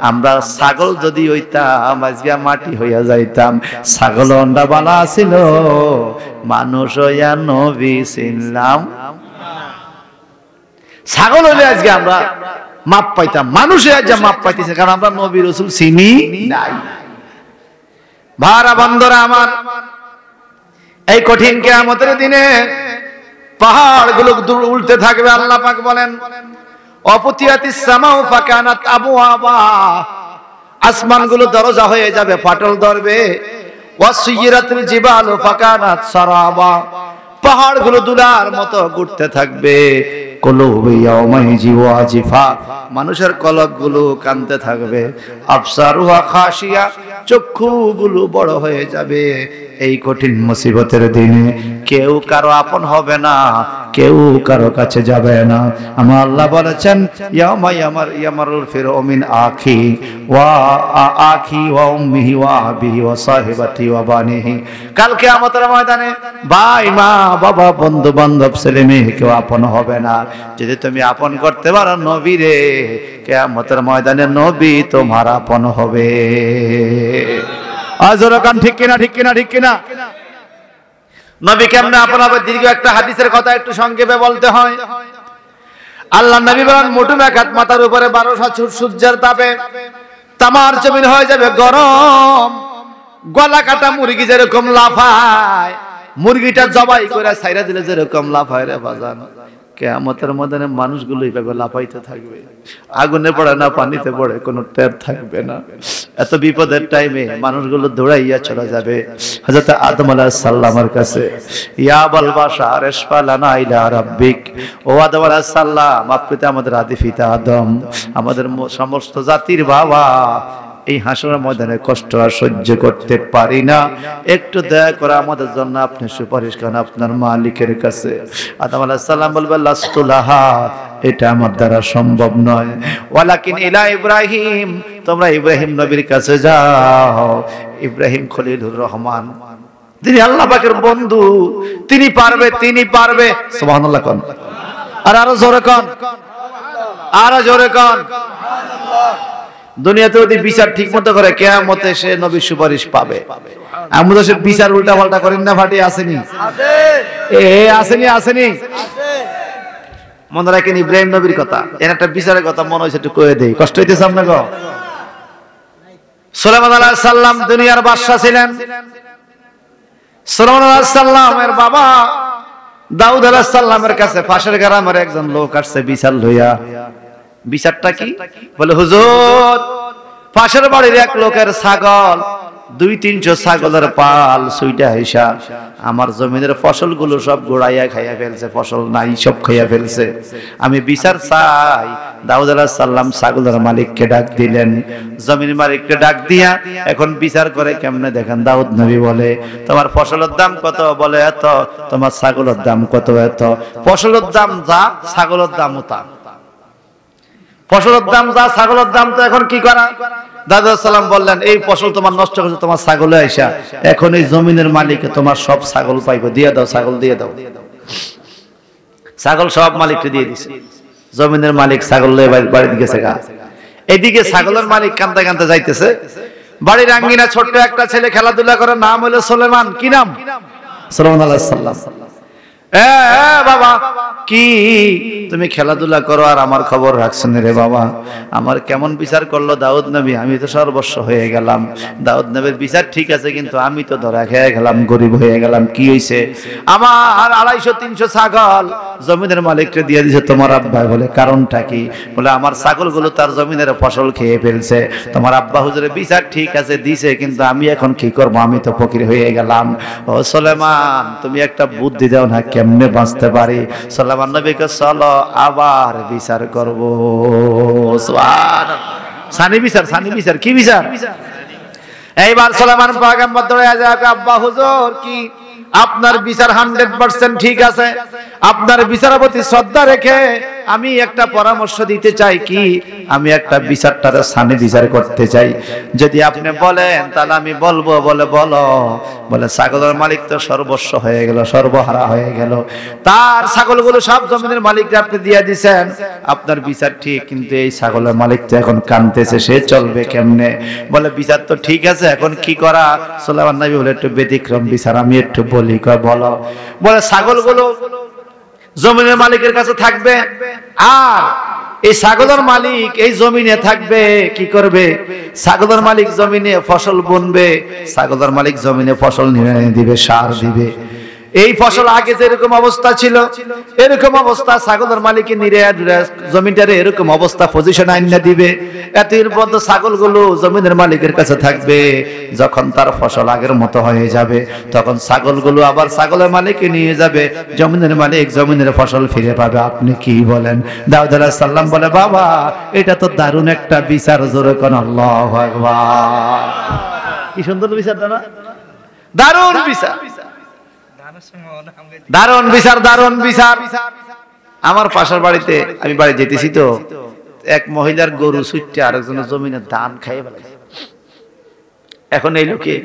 আমরা ছাগল যদি হইতাম আজকে মাটি হইয়া যাইতাম। ছাগল অন্ডা বালা ছিল, মানুষ হইয়া নবী চিনলাম। ছাগল হইলে আজকে আমরা মাপ পাইতাম, মানুষে আজ মাপ পাইতেছে, কারণ আমরা নবী রাসূল চিনি নাই। ভাড়া বন্ধুরা আমার, এই কঠিন কিয়ামতের দিনে পাহাড়গুলো উল্টে থাকবে। আল্লাহ পাক বলেন অফুতিয়াতিস সামাউ ফাকানাত আবওয়াবা, আসমানগুলো দরজা হয়ে যাবে, ফাটল ধরবে। ওয়াসইরাতুল জিবালু ফাকানাত সারাবা, পাহাড়গুলো দুলার মতো ঘুরতে থাকবে। কলুবু ইয়াউমাইজি ওয়াজিফা, মানুষের কলবগুলো কাঁদতে থাকবে। আবসারুহা খাশিয়া, চক্ষুগুলো বড় হয়ে যাবে। এই কঠিন মুসিবতের দিনে কেউ কারো আপন হবে না, কেউ কারো কাছে যাবে না। আমার আল্লাহ বলেছেন ইয়ামা ইয়ামারুল ফিরআউ মিন আখি ওয়া উম্মিহি ওয়া আবিহি ওয়া সাহিবাতি ওয়া বানিহি, কাল কিয়ামতের ময়দানে ভাই মা বাবা বন্ধু বান্ধব ছেলে মেয়ে কেউ আপন হবে না। যদি তুমি আপন করতে পারো নবীরে, কিয়ামতের ময়দানে নবী তোমার আপন হবে। আজরকান ঠিক কিনা, ঠিক কিনা, ঠিক কিনা? নবী কেমনে আপন হবে? দীর্ঘ একটা হাদিসের কথা একটু সংক্ষেপে বলতে হয়। আল্লাহ নবী বলেন মোটু মেঘাত মাথার উপরে 1200 সূর্যের তাপে তামার জমিন হয়ে যাবে গরম। গলা কাটা মুরগি যেরকম লাফায়, মুরগিটা জবাই করে ছাইরা দিলে যেরকম লাফায় রে বাজান, কিয়ামতের ময়দানে মানুষগুলো এইভাবে লাফাইতে থাকবে। আগুনে পড়ে না পানিতে পড়ে, কোনো টের থাকবে না। এত বিপদের টাইমে মানুষগুলো দৌড়াইয়া চলে যাবে হযরত আদম আলাইহিস সালামের কাছে। ইয়া আবাল বাশার ইসফালানা ইলা রাব্বিক, ও আদম আলাইহিস সালাম, আপনি তো আমাদের আদি পিতা আদম, আমাদের সমস্ত জাতির বাবা। এই হাসরের ময়দানে কষ্ট আর সহ্য করতে পারি না, একটু দয়া করে আমাদের জন্য আপনি সুপারিশ করেন আপনার মালিকের কাছে। আদম আলাইহিস সালাম বলবে লাস্তু লাহা, এটা আমার দ্বারা সম্ভব নয়। ওয়ালাকিন ইলা ইব্রাহিম, তোমরা ইব্রাহিম নবীর কাছে যাও। ইব্রাহিম খলিলুর রহমান, তিনি আল্লাহ পাকের বন্ধু, তিনি পারবে, তিনি পারবে। সুবহানাল্লাহ কোন, আর আরো জোরে কোন, আরো জোরে কোন। দুনিয়াতে যদি বিচার ঠিক মতো করে কিয়ামতে সে নবীর সুপারিশ পাবে। আমরা সে বিচার উল্টা পাল্টা করেন না, ফাটি আসেনি? আসেনি, আসেনি। মনে রাখেন ইব্রাহিম নবীর কথা, এর একটা বিচারের কথা মনে হয়েছে, একটু কয়ে দেই, কষ্ট হইতেছে আপনাকে। সুলাইমান আলাইহিস সালাম দুনিয়ার বাদশা ছিলেন। সুলাইমান আলাইহিস সালামের বাবা দাউদ আলাইহিস সালামের কাছে পাশের গ্রামের একজন লোক আসছে বিচার লইয়া। বিচারটা কি? বলে হুজুর, পাশের বাড়ির এক লোকের ছাগল 200-300 ছাগলের পাল সুইটা হিসা আমার জমিনের ফসলগুলো সব গোড়াইয়া খাইয়া ফেলছে, ফসল নাই, সব খাইয়া ফেলছে। আমি বিচার চাই। দাউদ আলাইহিস সালাম ছাগলের মালিককে ডাক দিলেন, জমির মালিককে ডাক দিয়া এখন বিচার করে কেমনে দেখেন। দাউদ নবী বলে তোমার ফসলের দাম কত? বলে এত। তোমার ছাগলের দাম কত? এত। ফসলের দাম যা, ছাগলের দামও তা। ফসলের দাম যা, ছাগলের দাম তো। এখন কি করা? দাউদ সালাম বললেন এই ফসল তোমার নষ্ট করছে তোমার ছাগলে আইসা, এখন এই জমিনের মালিক তোমার সব ছাগল পাইবো, দিয়ে দাও, ছাগল দিয়ে দাও। ছাগল সব মালিককে দিয়ে দিছে। জমিনের মালিক ছাগল লয়ে বাড়িতে গেছে গা। এদিকে ছাগলের মালিক কাঁদতে কাঁদতে যাইতেছে। বাড়ির আঙ্গিনা ছোট্ট একটা ছেলে খেলাধুলা করে, নাম হলো সুলাইমান। কি নাম? সুলাইমান আলাইহিস সালাম। বাবা কি তুমি খেলাধুলা করো আর আমার খবর রাখছেন রে বাবা? আমার কেমন বিচার করলো দাউদ নবী, আমি তো সর্বস্ব হয়ে গেলাম। দাউদ নবীর বিচার ঠিক আছে, কিন্তু আমি তো ধরা খেয়ে গেলাম, গরিব হয়ে গেলাম। কি হইছে? আমার 250-300 ছাগল জমিনের মালিককে দিয়ে দিয়েছে তোমার আব্বা। বলে কারণটা কি? বলে আমার ছাগলগুলো তার জমিনের ফসল খেয়ে ফেলছে। তোমার আব্বা হুজুরের বিচার ঠিক আছে দিছে, কিন্তু আমি এখন কি করবো? আমি তো ফকির হয়ে গেলাম। ও সুলাইমান, তুমি একটা বুদ্ধি দাও না, কেমনে বাঁচতে পারি? সুলাইমান নবীকে চলো আবার বিচার করব। সানি বিচার, সানি বিচার। কি বিচার? এইবার সুলাইমান পয়গম্বর দৌড়ে যায়, আব্বা হুজুর কি আপনার বিচার 100% ঠিক আছে। আপনার বিচারের প্রতি শ্রদ্ধা রেখে আমি একটা পরামর্শ দিতে চাই। কি? আমি একটা বিচারটারে সানি বিচার করতে চাই। যদি আপনি বলেন তাহলে আমি বলবো। বলে বলো। বলে ছাগলের মালিক তো সর্বস্ব হয়ে গেল, সর্বহারা হয়ে গেল। তার ছাগলগুলো সব জমিনের মালিককে আপনি দিয়ে দিয়েছেন। আপনার বিচার ঠিক, কিন্তু এই ছাগলের মালিক তো এখন কাঁদতেছে, সে চলবে কেমনে? বলে বিচার তো ঠিক আছে, এখন কি করা? সুলাইমান নবী বলে একটু ব্যতিক্রম বিচার, আমি একটু বলি। কয় বলো। বলে ছাগলগুলো জমিনের মালিকের কাছে থাকবে, আর এই ছাগলের মালিক এই জমিনে থাকবে। কি করবে? ছাগলের মালিক জমিনে ফসল বুনবে, ছাগলের মালিক জমিনে ফসল নিয়ে দিবে, সার দিবে। এই ফসল আগে যেরকম অবস্থা ছিল এরকম অবস্থা ছাগলের মালিকের নিরে জমিটারে এরকম অবস্থা পজিশন আইনা দিবে। এর মধ্যে ছাগলগুলো জমিনের মালিকের কাছে থাকবে। যখন তার ফসল আগের মতো হয়ে যাবে, তখন ছাগলগুলো আবার ছাগলের মালিককে নিয়ে যাবে, জমিনের মালিক জমিনের ফসল ফিরে পাবে। আপনি কি বলেন? দাউদ আলাইহিস সালাম বলে, বাবা এটা তো দারুণ একটা বিচার। জোরে কোন আল্লাহু আকবার। কি সুন্দর বিচারটা না? দারুণ বিচার, দারুণ বিচার, দারুণ বিচার। আমার পাশের বাড়িতে আমি বাড়ি যেতেছি, তো এক মহিলার গরু ছুটতে আরেকজনের জমিনে ধান খাইয়ে ফেলে। এখন এই লোকে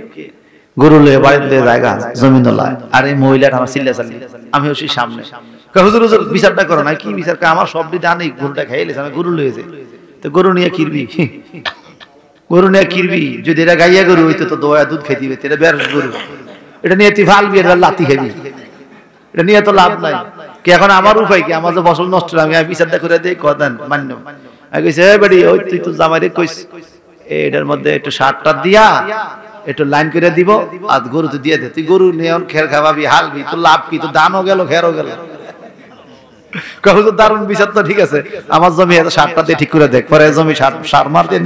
গরু লয়ে বাড়িতে জায়গা জমিন লায়, আর এই মহিলাটা আমার চিল্লা চাল্লি। আমি হচ্ছি সামনে, হুজুর হুজুর বিচারটা করো না। কি বিচার? আমার সবটি ধান এই গরুটা খাইয়ে আমি গরু লয়েছে, তো গরু নিয়ে কিরবি, গরু নিয়ে কিরবি। যদি এটা গাইয়া গরু হইতো তো দোয়া দুধ খাই দিবে, এটা বের গরু, এটা নিয়ে তুই ফালবি, এটা লাতি খাবি, এটা নিয়ে তো লাভ নাই। কি এখন আমার উপায় কি? আমার যে ফসল নষ্ট, আমি বিচারটা করে দিই, কদান মান্য। কইছে বেড়ি ওই তুই তো জামাইরে কইস এটার মধ্যে একটু সারটা দিয়া একটু লাইন করে দিব, আর গরু তো দিয়ে দে। তুই গরু নিয়ে খের খাওয়াবি, হালবি, তো লাভ কি? তো দানও গেল, খেরও গেল। দারুণ বিচার তো ঠিক আছে, আমার জমি এত সারটা দিয়ে ঠিক করে দেখ। পরে জমি সার মারতে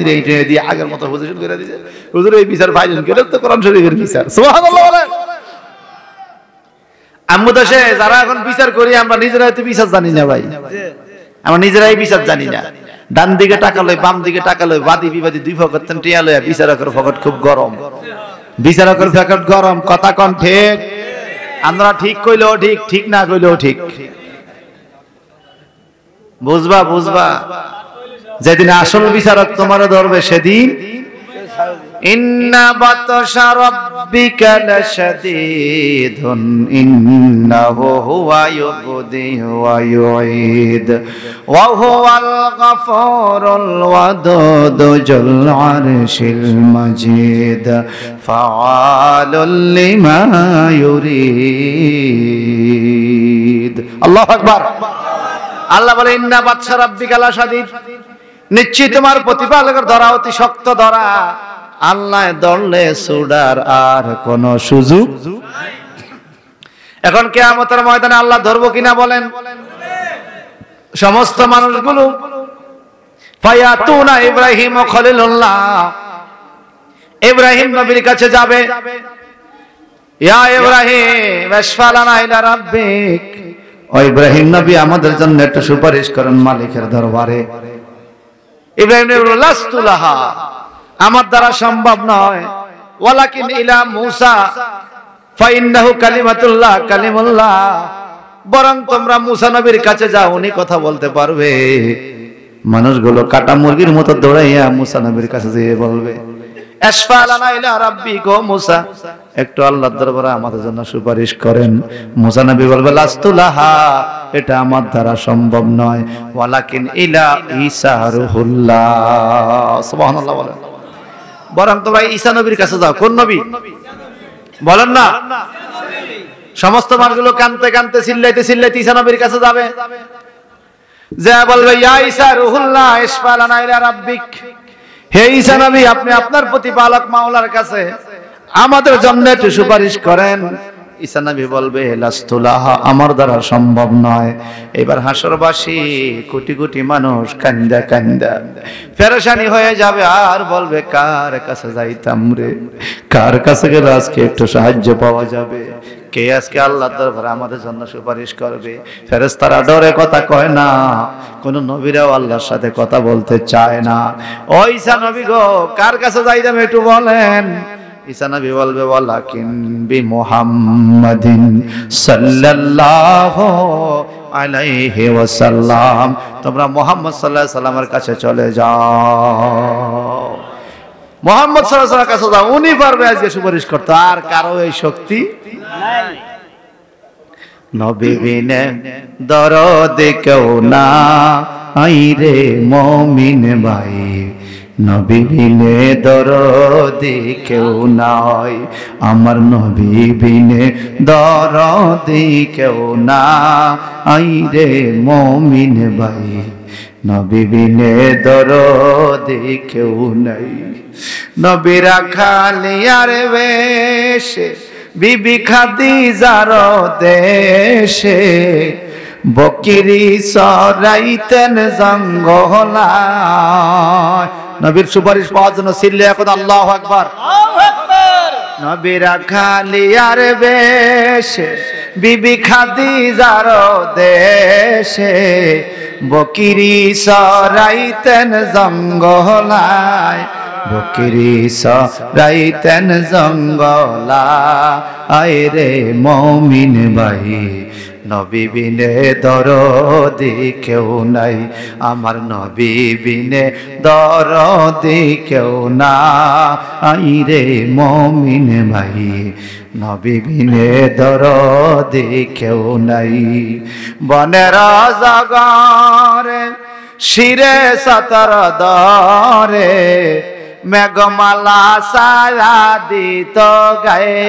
দিয়ে আগের মতো পজিশন করে দিয়েছে। হুজুর এই বিচার পাইলেন কেন? তো কোরআন শরীফের বিচার। সুবহানাল্লাহ বলেন। আমরা দেশে যারা এখন বিচার করি, আমরা নিজেরাই তো বিচার জানি না ভাই। আমরা নিজেরাই বিচার জানি না। ডান দিকে টাকা লয়, বাম দিকে টাকা লয়, বাদী বিবাদী দুই ফকট টিয়া লয়, বিচারকের ফকট খুব গরম। বিচারকের ফকট গরম। কথা কোন ঠিক? আমরা ঠিক কইলেও ঠিক, ঠিক না কইলেও ঠিক। বুঝবা বুঝবা, যেদিন আসল বিচারক তোমার ধরবে সেদিন ইন্না বাতশা রাব্বিকা লাশাদীদুন ইন্নাহু হুয়া ইউবদি ওয়া ইউঈদ ওয়া হুয়াল গফুরুল ওয়াদুদ যুল আরশিল মাজিদ ফাআলুল লিমা ইউরিদ। আল্লাহু আকবার। আল্লাহ বলে ইন্না বাতশা রাব্বিকা লাশাদীদ, নিশ্চয়ই তোমার প্রতিপালকের ধরা অতি শক্ত ধরা। আল্লাহ ধরলে ছুড়ার আর কোন সুযোগ। এখন কিয়ামতের ময়দানে আল্লাহ ধরবো কিনা বলেন? সমস্ত মানুষগুলো ফায়াতুনা ইব্রাহিম খলিলুল্লাহ, ইব্রাহিম নবীর কাছে যাবে। ইয়া ইব্রাহিম ইশফালানা ইলা রাব্বিক, ও ইব্রাহিম নবী আমাদের জন্য একটু সুপারিশ করেন মালিকের দরবারে। ইব্রাহিম নবী বললেন লাস্তু লাহা, আমার দ্বারা সম্ভব নয়। ওয়ালাকিন ইলা মূসা ফাইন্নাহু কালিমাতুল্লাহ কালিমুল্লাহ, বরং তোমরা মূসা নবীর কাছে যাও, উনি কথা বলতে পারবে। মানুষগুলো কাটা মুরগির মতো দৌড়াইয়া মূসা নবীর কাছে যেয়ে বলবে ইশফালানা ইলা রাব্বিক, ও মূসা একটু আল্লাহর দরবারে আমাদের জন্য সুপারিশ করেন। মূসা নবী বলবে লাস্তু লাহা, এটা আমার দ্বারা সম্ভব নয়। ওয়ালাকিন ইলা ঈসা রূহুল্লাহ, সুবহানাল্লাহ বলেন। বরং তোমরা ঈসা নবীর কাছে যাও। কোন নবী বলেন না? সমস্ত মানুষগুলো কাঁদতে কাঁদতে চিল্লাইতে চিল্লাইতে ঈসা নবীর কাছে যাবে, যে বলবে ইয়া ঈসা রুহুল্লাহ ইশফা লানা ইলা রাব্বিক, হে ঈসা নবী আপনি আপনার প্রতিপালক মাওলার কাছে আমাদের জন্য একটু সুপারিশ করেন। ঈসা নবী বলবে লাস্তুলাহা, আমার দ্বারা সম্ভব নয়। এবার হাসরবাসী কোটি কোটি মানুষ কান্দা কান্দা পেরেশানি হয়ে যাবে, আর বলবে কার কাছে যাইতাম রে, কার কাছে গেলে আজকে একটু সাহায্য পাওয়া যাবে, কে আজকে আল্লাহর দরবারে আমাদের জন্য সুপারিশ করবে। ফেরেশতারা ডরে কথা কয় না, কোন নবীরাও আল্লাহর সাথে কথা বলতে চায় না। ও ঈসা নবী গো, কার কাছে যাইতাম একটু বলেন। ঈসা নবী বলবে ওয়ালাকিন বি মুহাম্মাদিন সাল্লাল্লাহু আলাইহি ওয়াসাল্লাম, তোমরা মুহাম্মদ সাল্লাল্লাহু আলাইহি সাল্লামের কাছে চলে যাও, মুহাম্মদ সাল্লাল্লাহু আলাইহি সাল্লামের কাছে যাও, উনি পারবে আজকে সুপারিশ করতে, আর কারো এই শক্তি নাই। নবী বিনে দরদ কেউ না আইরে মুমিন ভাই, নবী বিনে দরদি কেউ নাই, আমার নবী বিনে দরদি কেউ না আইরে মুমিন ভাই, নবী বিনে দরদি কেউ নাই। নবীরা খালিয়ার বেশে বিবি খাদিজার দেশে বকিরি সরাইতেন জঙ্গলায়। নবীর সুপারিশ পাওয়ার জন্য চিল্লে এখন আল্লাহু আকবার। নবীরা খালিয়ার বেশে বিবি খাদিজার দেশে বকিরি সরাইতেন জঙ্গলায়, বকিরি সরাইতেন জঙ্গলায় রে মুমিন ভাই, নবী বিনে দরদি কেউ নাই, আমার নবী বিনে দরদি কেউ না আইরে মুমিন ভাই, নবী বিনে দরদি কেউ নাই। বনের জগরে শিরে সতর দরে মেঘমালা সারা দিত গায়ে,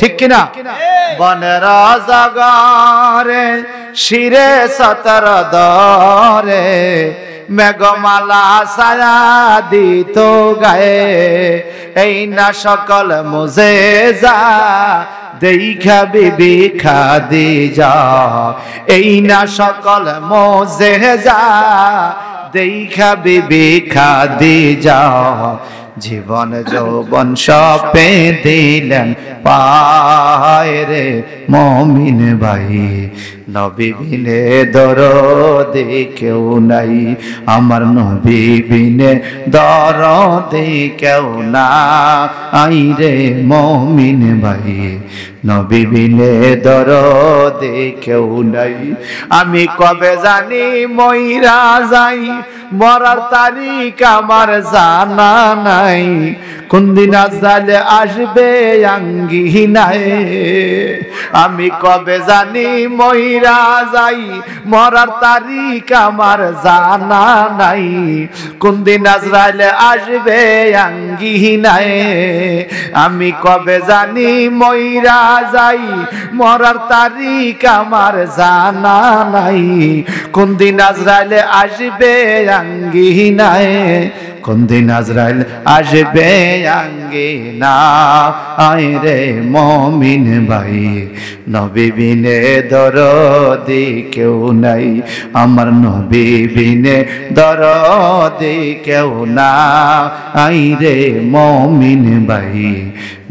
ঠিক কিনা? বনের জগরে শিরে সতর দরে মেঘমালা সারা দিত গায়ে, এই না সকল মুজেজা দেখা বিবি খাদিজা, এই না সকল মুজেজা দেখা বিবি খাদিজা, জীবন যৌবন সপে দিলেন পায় রে মুমিন ভাই, নবী বিনে দরদি কেউ নাই, আমার নবী বিনে দরদি কেউ না আইরে মুমিন ভাই, নবী বিনে দরদি কেউ নাই। আমি কবে জানি মইরা যাই, মরার তারিখ আমার জানা নাই, কোন দিন আজরাইল আসবে আঙ্গিনায়, আমি কবে জানি মইরা যাই, মরার তারিখ আমার জানা নাই, কোন দিন আজরাইল আসবে আঙ্গিনায়, আমি কবে জানি মইরা যাই, মরার তারিখ আমার জানা নাই, কোন দিন আজরাইল আসবে আঙ্গিনায়, কোন দিন আজরাইল আসবে আঙ্গিনায় রে মুমিন ভাই, নবী বিনে দরদি কেউ নাই, আমার নবী বিনে দরদি কেউ না আইরে মুমিন ভাই,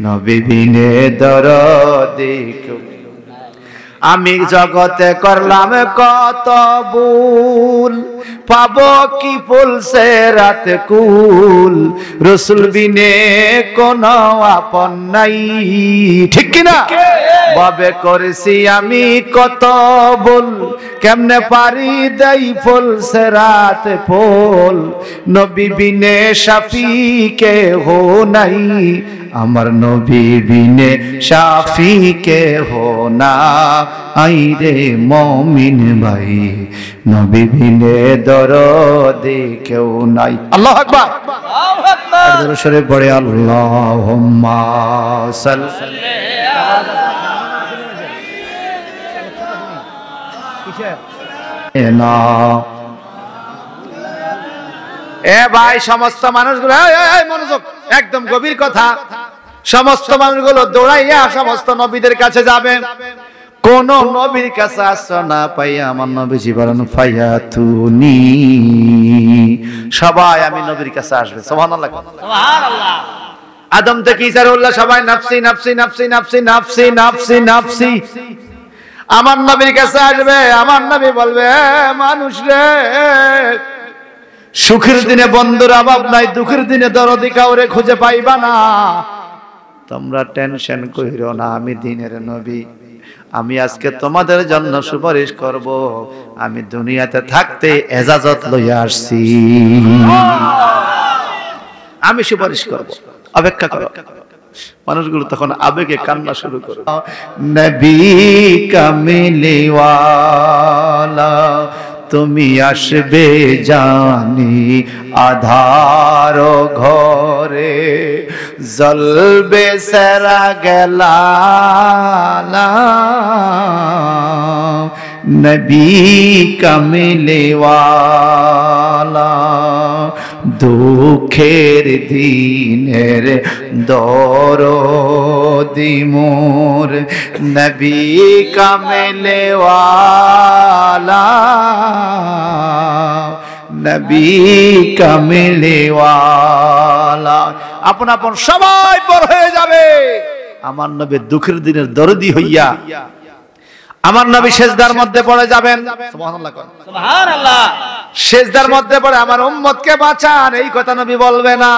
নবী বিনে দরদি কেউ। আমি জগতে করলাম কত ভুল, পাবো কি ফুলছে রাত কুল, রসুল বিনে কোন আপন নাই, ঠিক কিনা? ভাবে করেছি আমি কত ভুল, কেমনে পারি দেই ফুলছে রাত ফুল, নবী বিনে শাফি কেহ নাই, আমার নবী বিনে শাফি কেহ না আইরে মুমিন ভাই, নবী বিনে দরদি কেউ নাই। আল্লাহু আকবার, আল্লাহু আকবার। দরুদ শরীফ পড়ে আল্লাহুম্মা সাল্লি আলা না। এ ভাই সমস্ত মানুষগুলো মনোযোগ, একদম গভীর কথা। সমস্ত মানুষগুলো দৌড়াইয়া সমস্ত নবীদের কাছে যাবে। কোন নবীর কাছে আশ্রয় না পাইয়া আমার নবীজি বলেন ফায়াতুনি, সবাই আমি নবীর কাছে আসবে। সুবহানাল্লাহ, সুবহানাল্লাহ। আদম থেকে ঈসারুল্লাহ সবাই নাফসি নাফসি নাফসি নাফসি নাফসি নাফসি নাফসি আমার নবীর কাছে আসবে। আমার নবী বলবে মানুষ রে, সুখের দিনে বন্ধুর অভাব নাই, দুঃখের দিনে দরদি কাউরে খুঁজে পাইবা না। তোমরা টেনশন কইরো না, আমি দিনের নবী, আমি আজকে তোমাদের জন্য সুপারিশ করব। আমি দুনিয়াতে থাকতে এজাজত লইয়া আসছি, আমি সুপারিশ করব, অপেক্ষা করো। মানুষগুলো তখন আবেগে কান্না শুরু করে। নবী কামিলিওয়ালা তুমি আসবে জানি, আধার ঘরে জ্বলবে সেরা গেলা। নবী কামিলিওয়ালা দুঃখের দিনের দরদি মোর, নবী কামিলিওয়ালা নবী কামিলিওয়ালা। আপন আপন সবাই বড় হয়ে যাবে। আমার নবী দুঃখের দিনের দরদি হইয়া আমার নবী সেজদার মধ্যে পড়ে যাবেন। সুবহানাল্লাহ, সুবহানাল্লাহ। সেজদার মধ্যে পড়ে আমার উম্মতকে বাঁচান, এই কথা নবী বলবে না।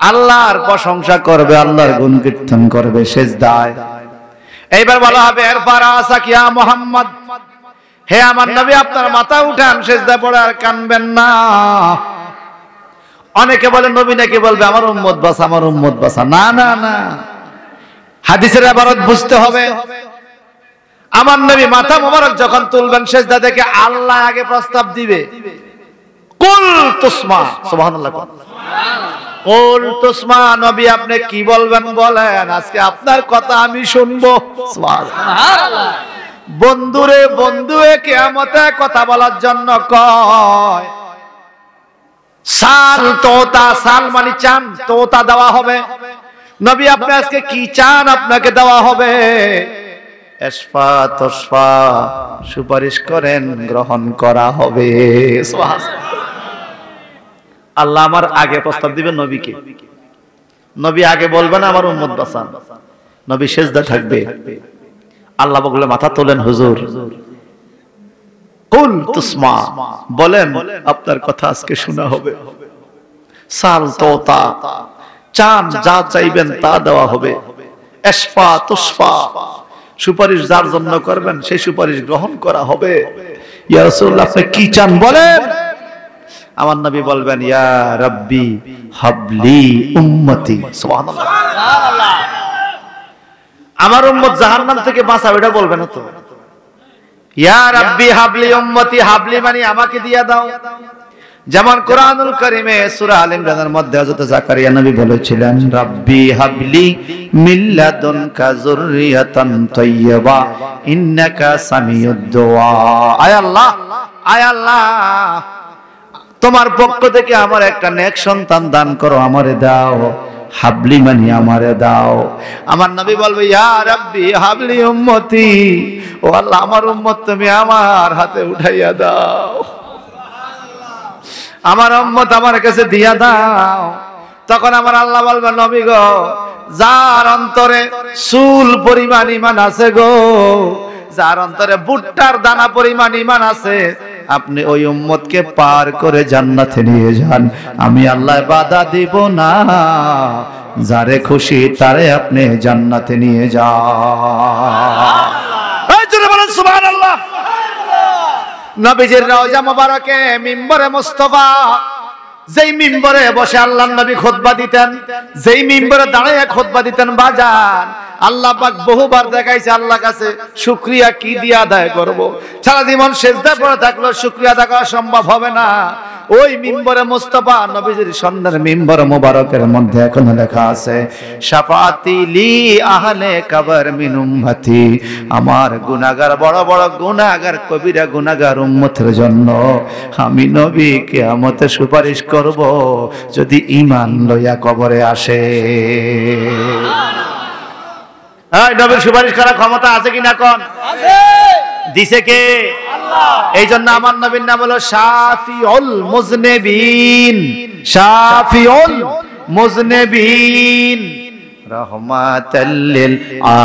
আল্লাহর প্রশংসা করবে, আল্লাহর গুণ কীর্তন করবে সেজদায়। এইবার বলা হবে এরপর আসাক ইয়া মুহাম্মদ, হে আমার নবী আপনার মাথা উঠান, সেজদা পড়ে আর কানবেন না। অনেকে বলে নবী নাকি বলবে আমার উম্মত বাঁচা, আমার উম্মত বাঁচা। না না না, হাদিসের ইবারত বুঝতে হবে। আমার নবী মাথা মোবারক যখন তুলবেন সেজদা থেকে, আল্লাহ আগে প্রস্তাব দিবে কুল তুসমা। সুবহানাল্লাহ, কুল তুসমা। নবী আপনি কি বলবেন বলেন, আজকে আপনার কথা আমি শুনবো। সুবহানাল্লাহ। বন্ধুরে বন্ধুয়ে কিয়ামতে কথা বলার জন্য কয়। সাল তোতা, সাল মানে চান, তোতা দেওয়া হবে। নবী আপনি আজকে কি চান, আপনাকে দেওয়া হবে। এসফা তসফা, সুপারিশ করেন, গ্রহণ করা হবে। আল্লাহ আমার আগে প্রস্তাব দিবেন নবীকে। নবী আগে বলবেন আমার উম্মত বাঁচান। নবী সেজদা থাকবে, আল্লাহ বললে মাথা তোলেন হুজুর, কুল তুসমা, বলেন আপনার কথা আজকে শোনা হবে। সাল তোতা, চান যা চাইবেন তা দেওয়া হবে। এসফা তুসফা, সুপারিশ যার জন্য করবেন সেই সুপারিশ গ্রহণ করা হবে। ইয়া রাসূলুল্লাহ আপনি কি চান বলেন। আমার নবী বলবেন ইয়া রাব্বি হাবলি উম্মতি। সুবহানাল্লাহ, সুবহানাল্লাহ। আমার উম্মত জাহান্নাম থেকে বাঁচাও, এটা বলবেন না তো। ইয়া রাব্বি হাবলি উম্মতি, হাবলি মানে আমাকে দিয়া দাও। যেমন কোরআনুল কারীমে সূরা আল ইমরানের মধ্যে হযরত জাকারিয়া নবী বলেছিলেন রাব্বি হাবলি মিল্লাদুনকা যুররিয়াতান তাইয়্যিবা ইন্নাকা সামিউদ দুআ। আয় আল্লাহ, আয় আল্লাহ, তোমার পক্ষ থেকে আমার একটা নেক সন্তান দান করো, আমারে দাও। হাবলি মানে আমারে দাও। আমার নবী বলবে ইয়া রাব্বি হাবলি উম্মতি, ও আল্লাহ আমার উম্মত তুমি আমার হাতে উঠাইয়া দাও, আমার উম্মত আমার কাছে দিয়া দাও। তখন আমার আল্লাহ বলবে নবী গো, যার অন্তরে চুল পরিমাণ ঈমান আছে গো, যার অন্তরে ভুট্টার দানা পরিমাণ ঈমান আছে, আপনি ওই উম্মতকে পার করে জান্নাতে নিয়ে যান, আমি আল্লাহ বাধা দিব না। যারে খুশি তারে আপনি জান্নাতে নিয়ে যান। এই জোরে বলেন সুবহানাল্লাহ। নবীজির রওজা মোবারকে মিম্বরে মুস্তাফা, যেই মিম্বরে বসে আল্লাহর নবী খুতবা দিতেন, যেই মিম্বরে দাঁড়িয়ে খুতবা দিতেন, বাজান আল্লাহ পাক বহুবার দেখাইছে আল্লাহর কাছে শুকরিয়া কি দিয়ে আদায় করব। সারা জীবন সেজদা পড়ে থাকলেও শুকরিয়া আদায় করা সম্ভব হবে না। ওই মিম্বরে মুস্তাফা নবীজির সন্ন্যার মিম্বর মুবারকের মধ্যে এখনো লেখা আছে শাফাতি লি আহলে কবর মিন উম্মতি, আমার গুনাহগার বড় বড় গুনাহগার কবিরা গুনাহগার উম্মতের জন্য আমি নবী কিয়ামতে সুপারিশ করব যদি ঈমান লইয়া কবরে আসে। এই নবীর সুপারিশ করার ক্ষমতা আছে কিনা কোন? আছে। দিছে কে? আল্লাহ। এই জন্য আমার নবীর নাম হলো শাফিউল মুজনিবিন, শাফিউল মুজনিবিন রহমাতাল লিল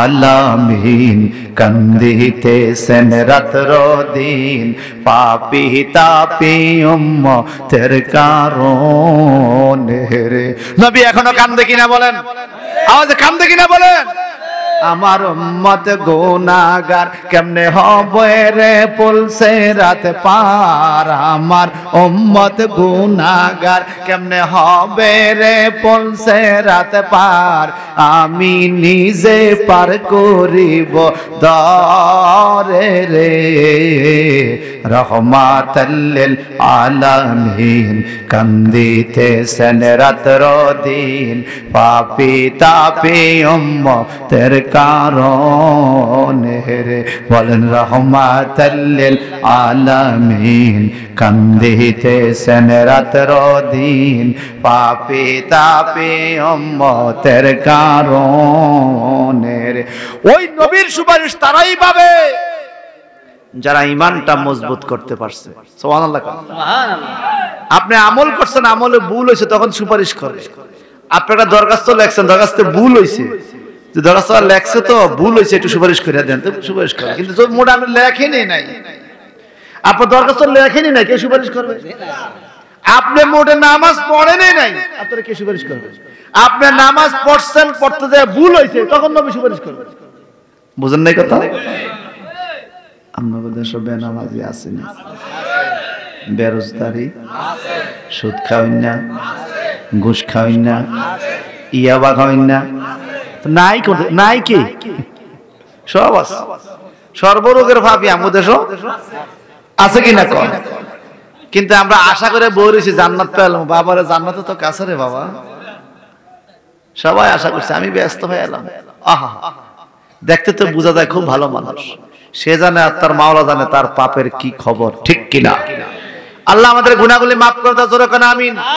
আলামিন, কান্দিতেছেন রাত্র দিন পাপী তাপী উম্মতের কারণে রে। নবী এখনো কান্দে কিনা বলেন? আওয়াজে কান্দে কিনা বলেন? আমার উম্মত গুনাহগার কেমনে হবে রে পুলসে রাত পার, আমার উম্মত গুনাহগার কেমনে হবে রে পুলসে রাত পার, আমি নিজে পার করিব দরে রে। রহমাতাল লিল আলামিন, কান্দিতেছেন রাত্র দিন পাপী তাপী উম্মতের কারণে রে। বলেন রহমাতাল লিল আলামিন, কান্দিতেছেন রাত্র দিন পাপী তাপী উম্মতের কারণে রে। ওই নবীর সুপারিশ তারাই পাবে যারা ঈমানটা মজবুত করতে পারছে। সুবহানাল্লাহ, সুবহানাল্লাহ। আপনি আমল করছেন, আমলে ভুল হয়েছে, তখন সুপারিশ করবে। আপনি একটা দরখাস্ত লেখছেন, দরখাস্তে ভুল হয়েছে, যে দরখাস্ত লেখছে তো ভুল হয়েছে, একটু সুপারিশ করে দেন, তো সুপারিশ করে। কিন্তু মোটা আপনি লেখেনি নাই, আপনার দরখাস্ত লেখেনি নাই, কে সুপারিশ করবে? আপনি মোটে নামাজ পড়েনি নাই, আপনারা কে সুপারিশ করবে? আপনি নামাজ পড়ছেন, পড়তে যায় ভুল হয়েছে, তখন নবী সুপারিশ করবে। বুঝেন নাই কথা? আমাদের দেশে বেনামাজি আছে না, বেরোজগারি, সুদ খাওয়েন না, ঘুষ খাওয়েন না, ইয়াবা খাওয়েন না, নাই নাই কি সব আছে। সর্বরোগের ভাবি আমাদের দেশ আছে কিনা কম, কিন্তু আমরা আশা করে বই রয়েছি জান্নাত পেলাম। বাবারে জান্নাত তো কাছে রে বাবা, সবাই আশা করছে, আমি ব্যস্ত হয়ে এলাম। আহা, দেখতে তো বোঝা যায় খুব ভালো মানুষ, সে জানে আর তার মাওলা জানে তার পাপের কি খবর, ঠিক কিনা? আল্লাহ আমাদের গুনাহগুলি মাফ করে দাও, জোরে কোন আমিন।